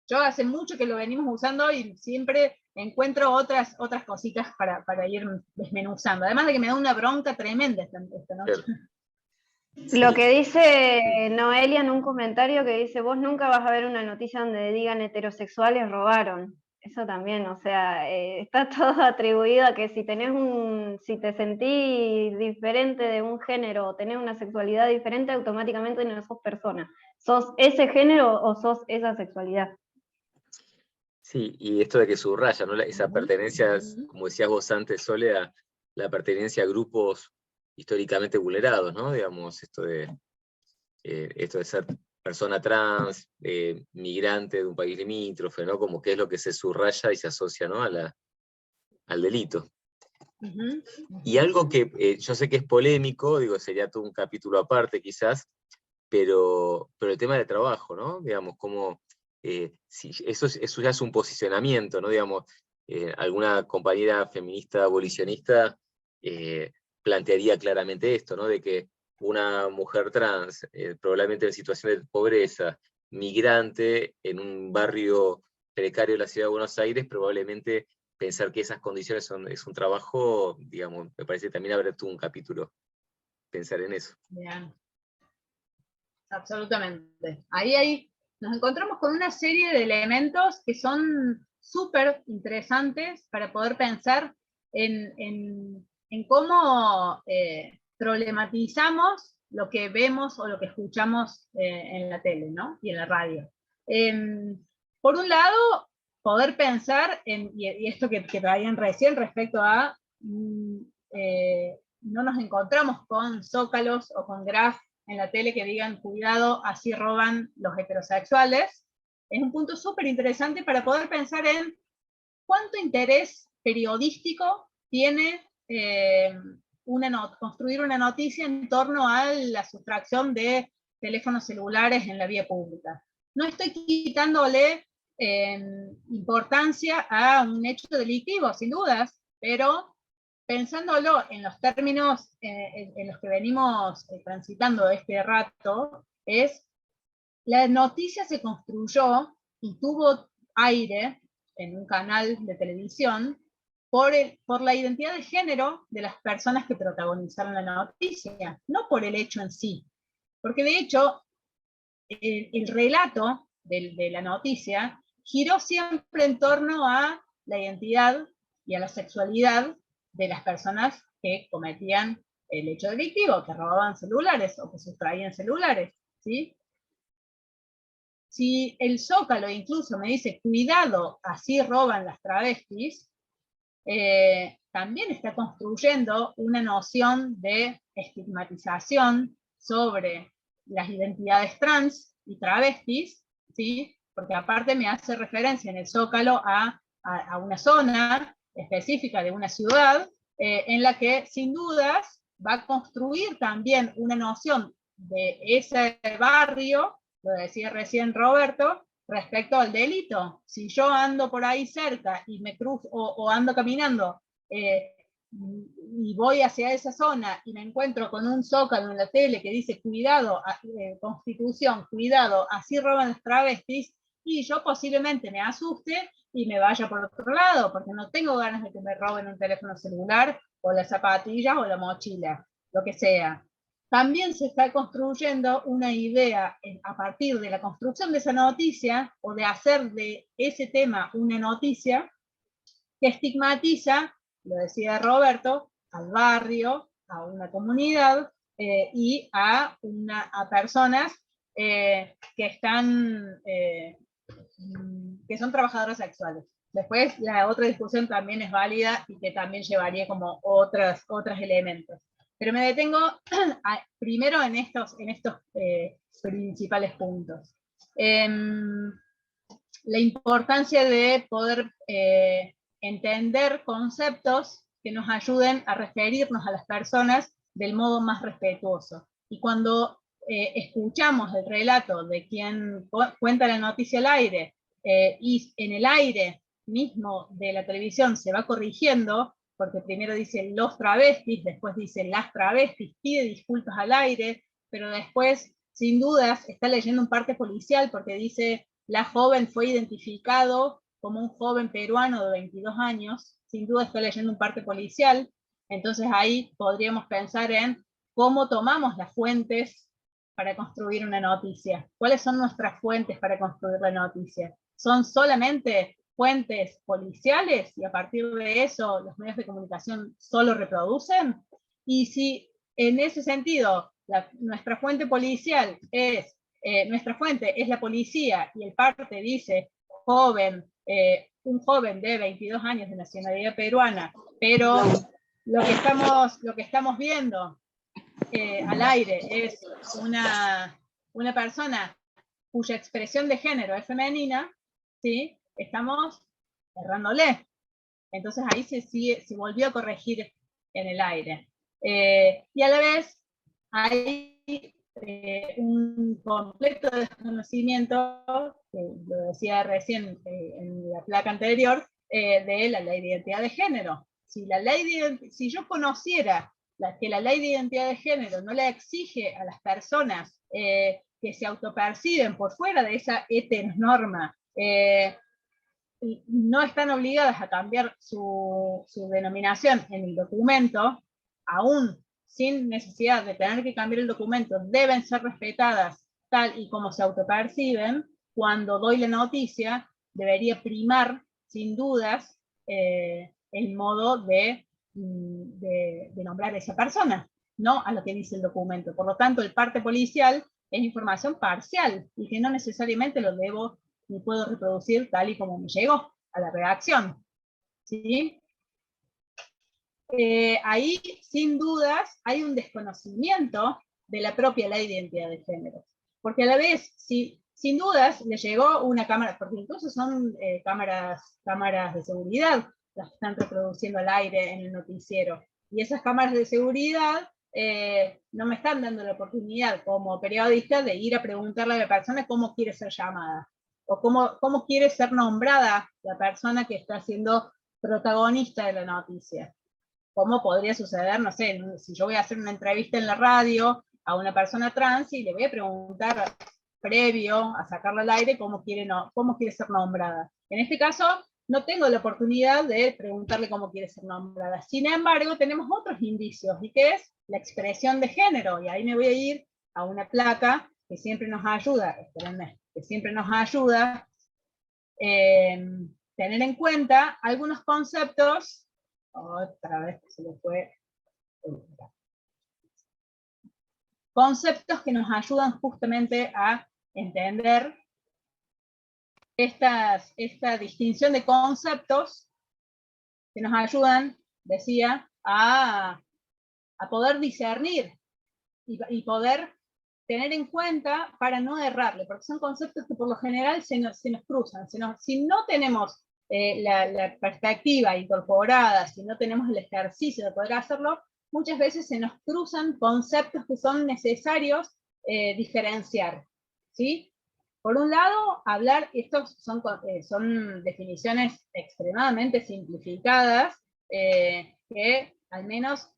Yo hace mucho que lo venimos usando y siempre encuentro otras cositas para ir desmenuzando. Además de que me da una bronca tremenda esta noche. Sí. Lo que dice Noelia en un comentario que dice, vos nunca vas a ver una noticia donde digan heterosexuales robaron. Eso también, o sea, está todo atribuido a que si si te sentís diferente de un género o tenés una sexualidad diferente, automáticamente no sos persona. ¿Sos ese género o sos esa sexualidad? Sí, y esto de que subraya, ¿no? Esa pertenencia, como decías vos antes, Sole, a la pertenencia a grupos históricamente vulnerados, ¿no? Digamos, esto de ser persona trans, migrante de un país limítrofe, ¿no? Como que es lo que se subraya y se asocia, ¿no? al delito. Y algo que yo sé que es polémico, digo, sería todo un capítulo aparte quizás, pero el tema de trabajo, ¿no? Digamos, como, si eso ya es un posicionamiento, ¿no? Digamos, alguna compañera feminista abolicionista plantearía claramente esto, ¿no? De que una mujer trans, probablemente en situación de pobreza, migrante, en un barrio precario de la ciudad de Buenos Aires, probablemente pensar que esas condiciones es un trabajo, digamos, me parece que también habrá todo un capítulo pensar en eso. Bien. Absolutamente. Ahí nos encontramos con una serie de elementos que son súper interesantes para poder pensar en cómo problematizamos lo que vemos o lo que escuchamos en la tele, ¿no? Y en la radio. Por un lado, poder pensar y esto que traían recién respecto a no nos encontramos con zócalos o con graf en la tele que digan, cuidado, así roban los heterosexuales, es un punto súper interesante para poder pensar en cuánto interés periodístico tiene construir una noticia en torno a la sustracción de teléfonos celulares en la vía pública. No estoy quitándole importancia a un hecho delictivo, sin dudas, pero pensándolo en los términos en los que venimos transitando este rato, la noticia se construyó y tuvo aire en un canal de televisión por la identidad de género de las personas que protagonizaron la noticia, no por el hecho en sí. Porque de hecho, el relato de la noticia giró siempre en torno a la identidad y a la sexualidad de las personas que cometían el hecho delictivo, que robaban celulares o que sustraían celulares, ¿sí? Si el Zócalo incluso me dice, cuidado, así roban las travestis, también está construyendo una noción de estigmatización sobre las identidades trans y travestis, ¿sí? Porque aparte me hace referencia en el Zócalo a una zona específica de una ciudad, en la que sin dudas va a construir también una noción de ese barrio, lo decía recién Roberto, respecto al delito. Si yo ando por ahí cerca y me cruzo o ando caminando y voy hacia esa zona y me encuentro con un zócalo en la tele que dice cuidado, Constitución, cuidado, así roban las travestis, y yo posiblemente me asuste y me vaya por otro lado, porque no tengo ganas de que me roben un teléfono celular o las zapatillas o la mochila, lo que sea. También se está construyendo una idea a partir de la construcción de esa noticia o de hacer de ese tema una noticia que estigmatiza, lo decía Roberto, al barrio, a una comunidad y a personas que son trabajadoras sexuales. Después la otra discusión también es válida y que también llevaría como otros elementos. Pero me detengo primero en estos principales puntos. La importancia de poder entender conceptos que nos ayuden a referirnos a las personas del modo más respetuoso. Y cuando escuchamos el relato de quien cuenta la noticia al aire, y en el aire mismo de la televisión se va corrigiendo, porque primero dice los travestis, después dice las travestis, pide disculpas al aire, pero después, sin dudas, está leyendo un parte policial porque dice la joven fue identificado como un joven peruano de 22 años, sin duda está leyendo un parte policial, entonces ahí podríamos pensar en cómo tomamos las fuentes para construir una noticia. ¿Cuáles son nuestras fuentes para construir la noticia? ¿Son solamente fuentes policiales y a partir de eso los medios de comunicación solo reproducen, y si en ese sentido nuestra fuente policial es, nuestra fuente es la policía y el parte dice joven, un joven de 22 años de nacionalidad peruana, pero lo que estamos viendo al aire es una persona cuya expresión de género es femenina, ¿sí? Estamos errándole. Entonces ahí se volvió a corregir en el aire. Y a la vez hay un completo desconocimiento, que lo decía recién en la placa anterior, de la ley de identidad de género. Si yo conociera que la ley de identidad de género no le exige a las personas que se autoperciben por fuera de esa heteronorma, no están obligadas a cambiar su denominación en el documento, aún sin necesidad de tener que cambiar el documento, deben ser respetadas tal y como se autoperciben, cuando doy la noticia, debería primar, sin dudas, el modo de nombrar a esa persona, no a lo que dice el documento. Por lo tanto, el parte policial es información parcial, y que no necesariamente lo debo ni puedo reproducir tal y como me llegó a la redacción. ¿Sí? Ahí, sin dudas, hay un desconocimiento de la propia ley de identidad de género. Porque a la vez, sin dudas, le llegó una cámara, porque incluso son cámaras de seguridad las que están reproduciendo al aire en el noticiero. Y esas cámaras de seguridad no me están dando la oportunidad como periodista de ir a preguntarle a la persona cómo quiere ser llamada, o cómo quiere ser nombrada la persona que está siendo protagonista de la noticia. ¿Cómo podría suceder? No sé, si yo voy a hacer una entrevista en la radio a una persona trans y le voy a preguntar previo a sacarla al aire cómo quiere ser nombrada. En este caso, no tengo la oportunidad de preguntarle cómo quiere ser nombrada. Sin embargo, tenemos otros indicios, y que es la expresión de género, y ahí me voy a ir a una placa que siempre nos ayuda, espérenme, que siempre nos ayuda tener en cuenta algunos conceptos. Otra vez que se le fue. Conceptos que nos ayudan justamente a entender esta distinción de conceptos que nos ayudan, decía, a poder discernir y poder tener en cuenta para no errarle, porque son conceptos que por lo general se nos cruzan. Si no tenemos la perspectiva incorporada, si no tenemos el ejercicio de poder hacerlo, muchas veces se nos cruzan conceptos que son necesarios diferenciar, ¿sí? Por un lado, estos son definiciones extremadamente simplificadas, que al menos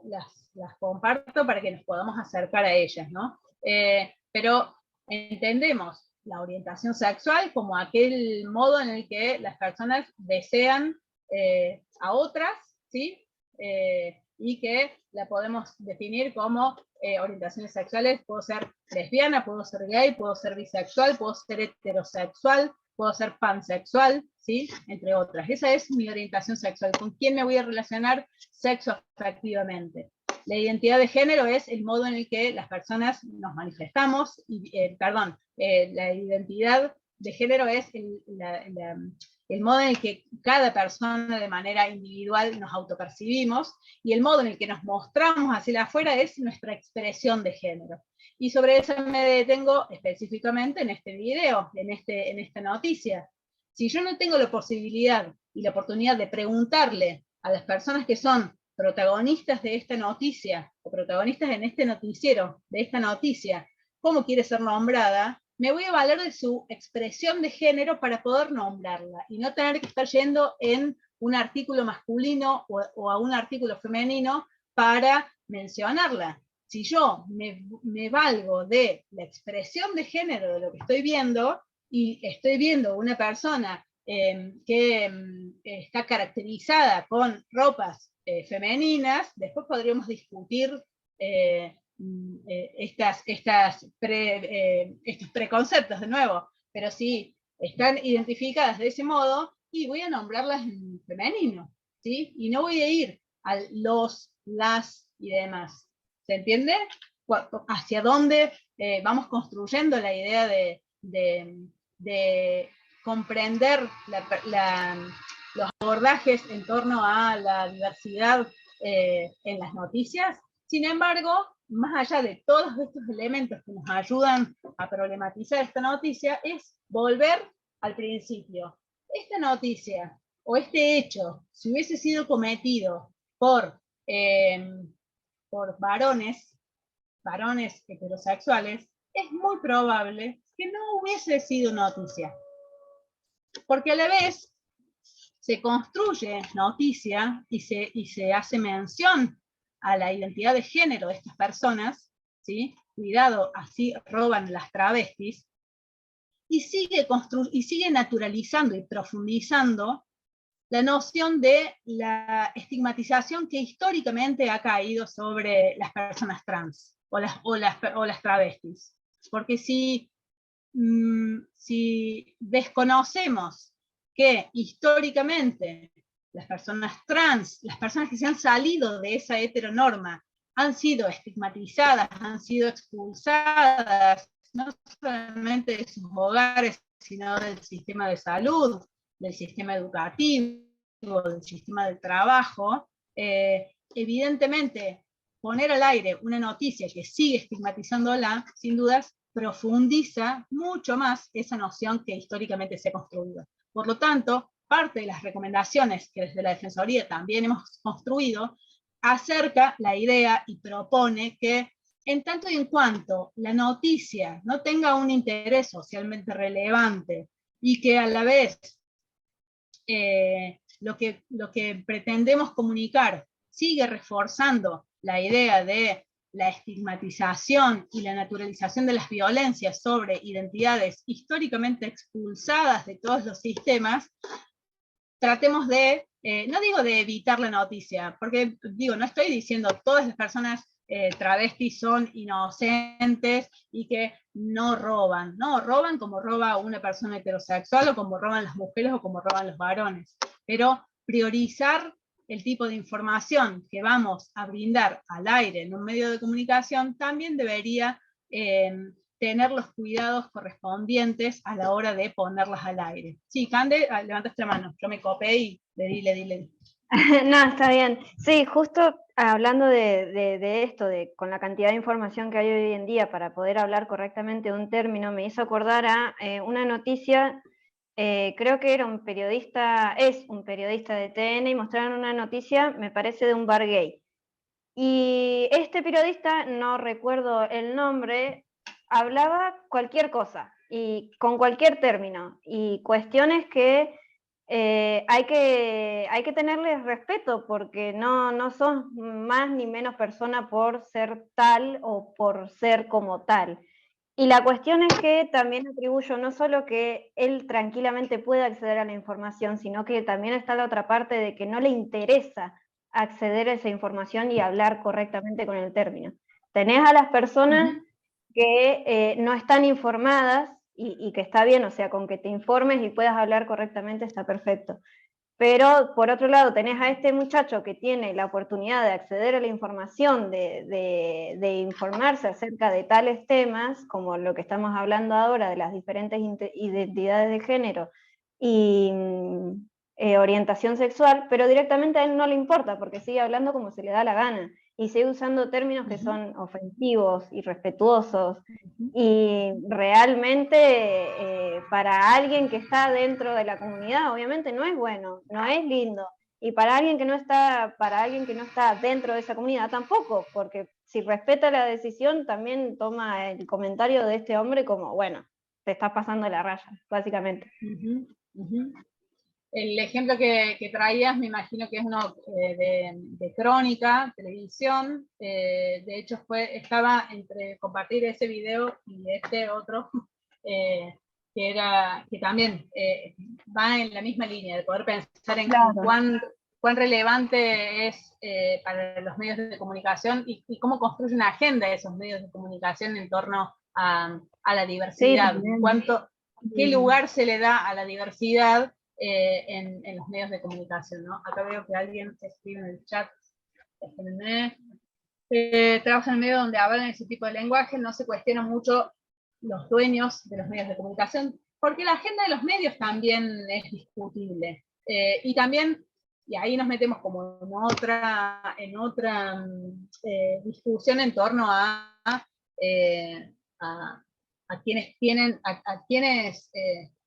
las comparto para que nos podamos acercar a ellas, ¿no? Pero entendemos la orientación sexual como aquel modo en el que las personas desean a otras, ¿sí? Y que la podemos definir como orientaciones sexuales. Puedo ser lesbiana, puedo ser gay, puedo ser bisexual, puedo ser heterosexual, puedo ser pansexual, ¿sí? Entre otras. Esa es mi orientación sexual. ¿Con quién me voy a relacionar sexoafectivamente? La identidad de género es el modo en el que las personas nos manifestamos, la identidad de género es el modo en el que cada persona de manera individual nos autopercibimos, y el modo en el que nos mostramos hacia afuera es nuestra expresión de género. Y sobre eso me detengo específicamente en este video, en esta noticia. Si yo no tengo la posibilidad y la oportunidad de preguntarle a las personas que son protagonistas de esta noticia, o protagonistas en este noticiero de esta noticia, cómo quiere ser nombrada, me voy a valer de su expresión de género para poder nombrarla, y no tener que estar yendo en un artículo masculino o a un artículo femenino para mencionarla. Si yo me valgo de la expresión de género de lo que estoy viendo, y estoy viendo una persona que está caracterizada con ropas femeninas, después podríamos discutir estos preconceptos de nuevo, pero si están identificadas de ese modo y voy a nombrarlas en femenino, ¿sí? Y no voy a ir a los, las y demás. ¿Se entiende? Hacia dónde vamos construyendo la idea de comprender los abordajes en torno a la diversidad en las noticias. Sin embargo, más allá de todos estos elementos que nos ayudan a problematizar esta noticia, es volver al principio. Esta noticia o este hecho, si hubiese sido cometido por varones heterosexuales, es muy probable que no hubiese sido noticia. Porque a la vez se construye noticia y se hace mención a la identidad de género de estas personas, ¿sí? Cuidado, así roban las travestis, y sigue naturalizando y profundizando la noción de la estigmatización que históricamente ha caído sobre las personas trans o las travestis. Porque si desconocemos que históricamente las personas trans, las personas que se han salido de esa heteronorma, han sido estigmatizadas, han sido expulsadas, no solamente de sus hogares, sino del sistema de salud, del sistema educativo, del sistema del trabajo, evidentemente poner al aire una noticia que sigue estigmatizándola, sin dudas, profundiza mucho más esa noción que históricamente se ha construido. Por lo tanto, parte de las recomendaciones que desde la Defensoría también hemos construido acerca la idea y propone que en tanto y en cuanto la noticia no tenga un interés socialmente relevante y que a la vez lo que pretendemos comunicar sigue reforzando la idea de la estigmatización y la naturalización de las violencias sobre identidades históricamente expulsadas de todos los sistemas, tratemos de, no digo de evitar la noticia, porque digo, no estoy diciendo todas las personas travestis son inocentes y que no roban. No, roban como roba una persona heterosexual, o como roban las mujeres, o como roban los varones. Pero priorizar el tipo de información que vamos a brindar al aire en un medio de comunicación también debería tener los cuidados correspondientes a la hora de ponerlas al aire. Sí, Cande, levantaste la mano, yo me copé y le di. No, está bien. Sí, justo hablando de esto, con la cantidad de información que hay hoy en día para poder hablar correctamente de un término, me hizo acordar a una noticia, creo que era es un periodista de TN, y mostraron una noticia, me parece, de un bar gay. Y este periodista, no recuerdo el nombre, hablaba cualquier cosa, y con cualquier término, y cuestiones que hay que tenerles respeto, porque no son más ni menos persona por ser tal o por ser como tal. Y la cuestión es que también atribuyo no solo que él tranquilamente puede acceder a la información, sino que también está la otra parte de que no le interesa acceder a esa información y hablar correctamente con el término. Tenés a las personas que no están informadas, y que está bien, o sea, con que te informes y puedas hablar correctamente está perfecto. Pero por otro lado tenés a este muchacho que tiene la oportunidad de acceder a la información, de informarse acerca de tales temas, como lo que estamos hablando ahora de las diferentes identidades de género y orientación sexual, pero directamente a él no le importa, porque sigue hablando como se le da la gana, y sigue usando términos que son ofensivos, irrespetuosos, y realmente para alguien que está dentro de la comunidad, obviamente no es bueno, no es lindo, y para alguien que no está dentro de esa comunidad tampoco, porque si respeta la decisión, también toma el comentario de este hombre como, bueno, te estás pasando la raya, básicamente. El ejemplo que traías, me imagino que es uno de Crónica, televisión. De hecho, estaba entre compartir ese video y este otro, que también va en la misma línea, de poder pensar en cuán relevante es para los medios de comunicación y cómo construye una agenda esos medios de comunicación en torno a la diversidad. qué lugar se le da a la diversidad en los medios de comunicación, ¿no? Acá veo que alguien escribe en el chat, trabaja en el medio donde hablan ese tipo de lenguaje, no se cuestionan mucho los dueños de los medios de comunicación, porque la agenda de los medios también es discutible. Y también, y ahí nos metemos como en otra discusión en torno a quienes tienen,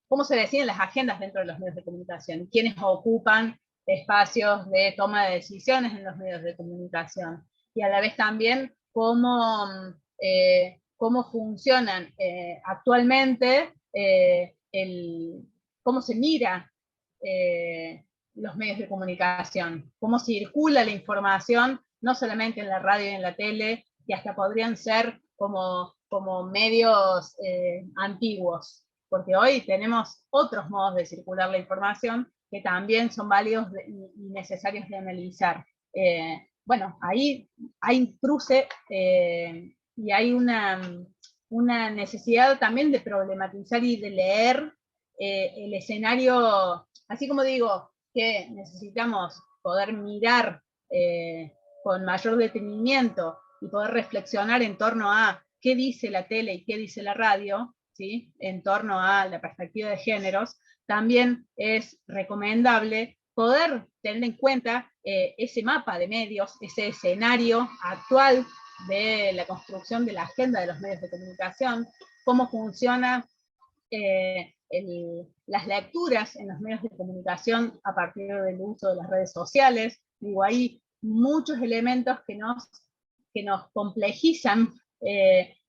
cómo se deciden las agendas dentro de los medios de comunicación, quiénes ocupan espacios de toma de decisiones en los medios de comunicación, y a la vez también cómo funcionan actualmente, cómo se mira los medios de comunicación, cómo circula la información, no solamente en la radio y en la tele, que hasta podrían ser como medios antiguos, porque hoy tenemos otros modos de circular la información que también son válidos y necesarios de analizar. Bueno, ahí hay un cruce y hay una necesidad también de problematizar y de leer el escenario, así como digo que necesitamos poder mirar con mayor detenimiento y poder reflexionar en torno a qué dice la tele y qué dice la radio, ¿sí? En torno a la perspectiva de géneros, también es recomendable poder tener en cuenta ese mapa de medios, ese escenario actual de la construcción de la agenda de los medios de comunicación, cómo funciona las lecturas en los medios de comunicación a partir del uso de las redes sociales. Digo, hay muchos elementos que nos complejizan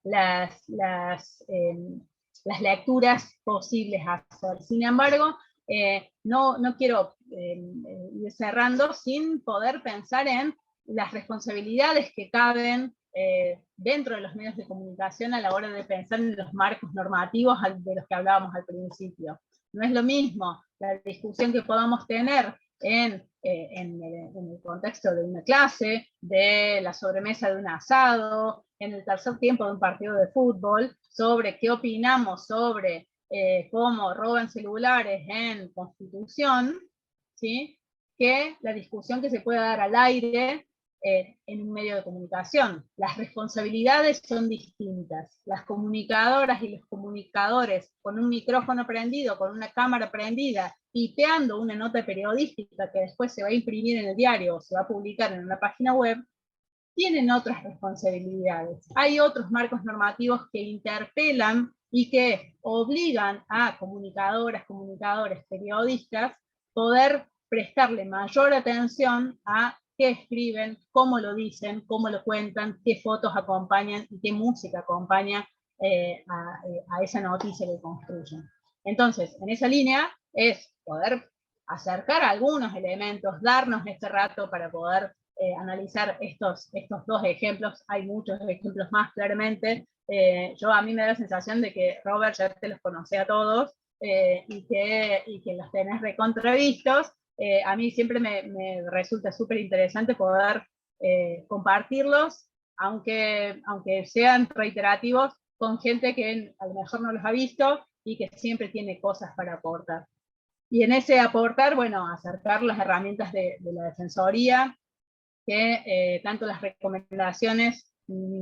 las lecturas posibles a hacer. Sin embargo, no quiero ir cerrando sin poder pensar en las responsabilidades que caben dentro de los medios de comunicación a la hora de pensar en los marcos normativos de los que hablábamos al principio. No es lo mismo la discusión que podamos tener en el contexto de una clase, de la sobremesa de un asado, en el tercer tiempo de un partido de fútbol, sobre qué opinamos sobre cómo roban celulares en Constitución, ¿sí? Que la discusión que se puede dar al aire en un medio de comunicación. Las responsabilidades son distintas. Las comunicadoras y los comunicadores con un micrófono prendido, con una cámara prendida, tipeando una nota periodística que después se va a imprimir en el diario o se va a publicar en una página web, tienen otras responsabilidades. Hay otros marcos normativos que interpelan y que obligan a comunicadoras, comunicadores, periodistas, poder prestarle mayor atención a qué escriben, cómo lo dicen, cómo lo cuentan, qué fotos acompañan y qué música acompaña a esa noticia que construyen. Entonces, en esa línea es poder acercar algunos elementos, darnos este rato para poder analizar estos dos ejemplos. Hay muchos ejemplos más, claramente. A mí me da la sensación de que, Robert, ya te los conocí a todos y que los tenés recontravistos. A mí siempre me resulta súper interesante poder compartirlos, aunque sean reiterativos, con gente que a lo mejor no los ha visto y que siempre tiene cosas para aportar. Y en ese aportar, bueno, acercar las herramientas de la Defensoría, que tanto las recomendaciones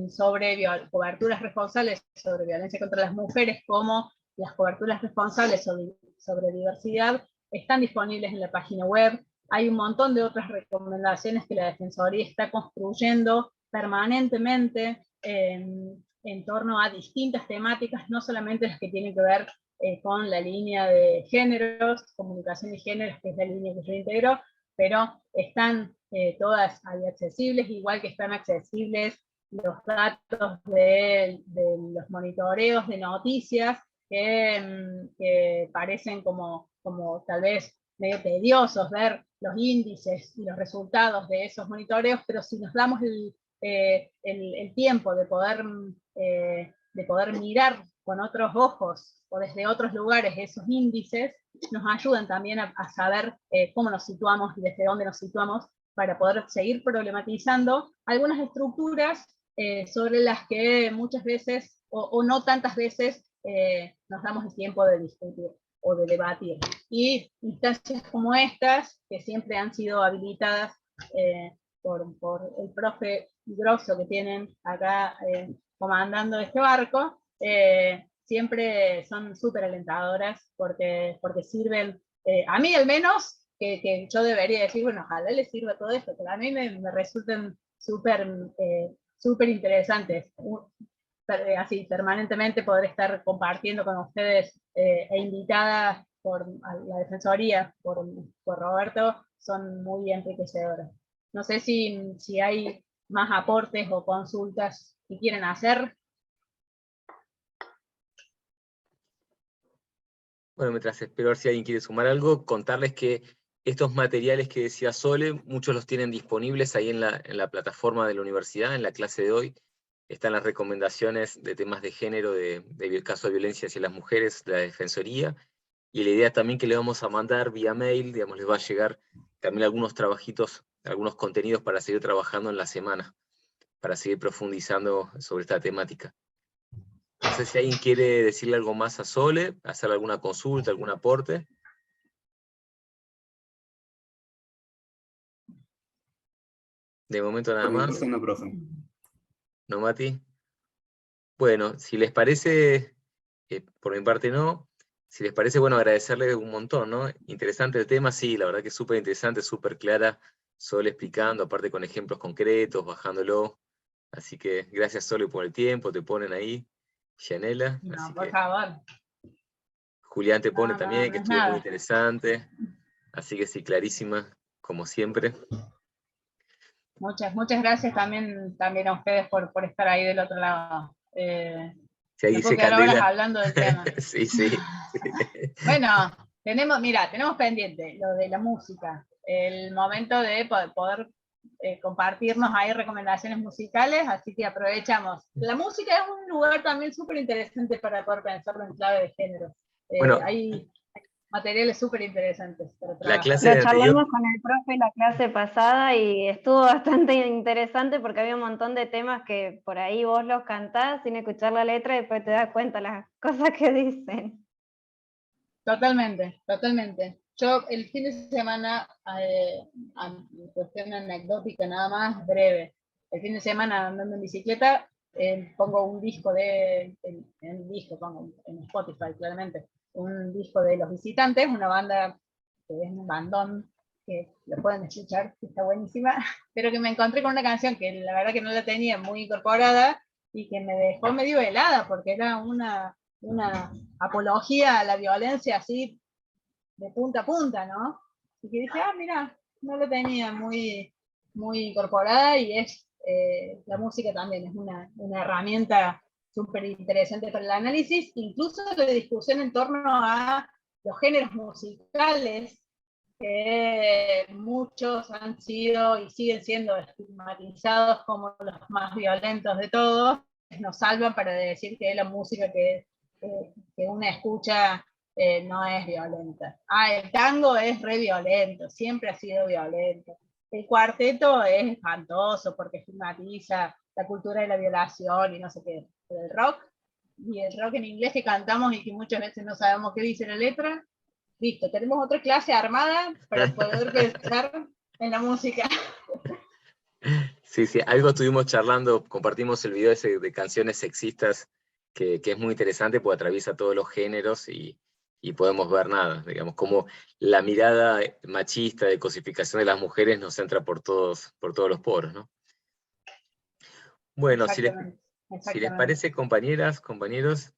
sobre coberturas responsables sobre violencia contra las mujeres, como las coberturas responsables sobre diversidad, están disponibles en la página web. Hay un montón de otras recomendaciones que la Defensoría está construyendo permanentemente en torno a distintas temáticas, no solamente las que tienen que ver con la línea de géneros, comunicación y géneros, que es la línea que yo integro, pero están todas ahí accesibles, igual que están accesibles los datos de los monitoreos de noticias, que parecen como tal vez medio tediosos ver los índices y los resultados de esos monitoreos, pero si nos damos el tiempo de poder mirar con otros ojos o desde otros lugares esos índices, nos ayudan también a saber cómo nos situamos y desde dónde nos situamos, para poder seguir problematizando algunas estructuras sobre las que muchas veces, o no tantas veces, nos damos el tiempo de discutir o de debatir. Y instancias como estas, que siempre han sido habilitadas por el profe grosso que tienen acá comandando este barco, siempre son súper alentadoras porque sirven, a mí al menos, que yo debería decir, bueno, ojalá les sirva todo esto, pero a mí me resultan súper interesantes. Así, permanentemente poder estar compartiendo con ustedes e invitada por la Defensoría, por Roberto, son muy enriquecedoras. No sé si hay más aportes o consultas que quieren hacer. Bueno, mientras espero a ver si alguien quiere sumar algo, contarles que estos materiales que decía Sole, muchos los tienen disponibles ahí en la plataforma de la universidad, en la clase de hoy. Están las recomendaciones de temas de género, de caso de violencia hacia las mujeres, de la Defensoría, y la idea también que le vamos a mandar vía mail, digamos, les va a llegar también algunos trabajitos, algunos contenidos para seguir trabajando en la semana, para seguir profundizando sobre esta temática. No sé si alguien quiere decirle algo más a Sole, hacer alguna consulta, algún aporte. De momento nada más. No, profe. ¿No, Mati? Bueno, si les parece, por mi parte no, si les parece, bueno, agradecerles un montón, ¿no? Interesante el tema, sí, la verdad que es súper interesante, súper clara, Sole explicando, aparte con ejemplos concretos, bajándolo. Así que gracias, Sole, por el tiempo, te ponen ahí, Yanela. No, así por que favor. Julián te pone No, también, no que es estuvo muy nada. interesante. Así que sí, clarísima, como siempre. Muchas gracias también a ustedes por estar ahí del otro lado. Si ahí Me puedo dice quedar horas Candela. hablando del tema. Sí, sí. Bueno, tenemos pendiente lo de la música, el momento de poder compartirnos ahí recomendaciones musicales, así que aprovechamos. La música es un lugar también súper interesante para poder pensarlo en clave de género. Bueno, hay materiales súper interesantes para la trabajar. clase Lo anterior, charlamos con el profe la clase pasada y estuvo bastante interesante porque había un montón de temas que por ahí vos los cantás sin escuchar la letra y después te das cuenta las cosas que dicen. Totalmente. Yo el fin de semana, cuestión anecdótica nada más, breve, el fin de semana andando en bicicleta, pongo un disco pongo en Spotify claramente, un disco de Los Visitantes, una banda que es un bandón, que lo pueden escuchar, que está buenísima, pero que me encontré con una canción que la verdad que no la tenía muy incorporada y que me dejó medio helada, porque era una apología a la violencia así de punta a punta, ¿no? Y que dije, mira, no lo tenía muy incorporada y la música también es una herramienta súper interesante para el análisis, incluso la discusión en torno a los géneros musicales, que muchos han sido y siguen siendo estigmatizados como los más violentos de todos, nos salvan para decir que la música que una escucha no es violenta. El tango es re violento, siempre ha sido violento. El cuarteto es espantoso porque estigmatiza la cultura de la violación y no sé qué. Pero el rock, y el rock en inglés que cantamos y que muchas veces no sabemos qué dice la letra, listo, tenemos otra clase armada para poder pensar en la música. Sí, algo estuvimos charlando, compartimos el video ese de canciones sexistas, que es muy interesante porque atraviesa todos los géneros y podemos ver nada, digamos, como la mirada machista de cosificación de las mujeres nos entra por todos los poros, ¿no? Bueno, si les parece, compañeras, compañeros,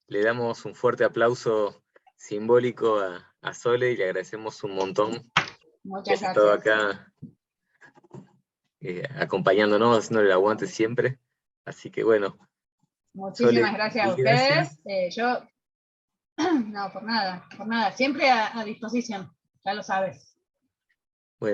le damos un fuerte aplauso simbólico a Sole y le agradecemos un montón que haya estado acá acompañándonos, haciéndole el aguante siempre. Así que bueno. Muchísimas Sole, gracias a ustedes. No, por nada. Siempre a disposición, ya lo sabes.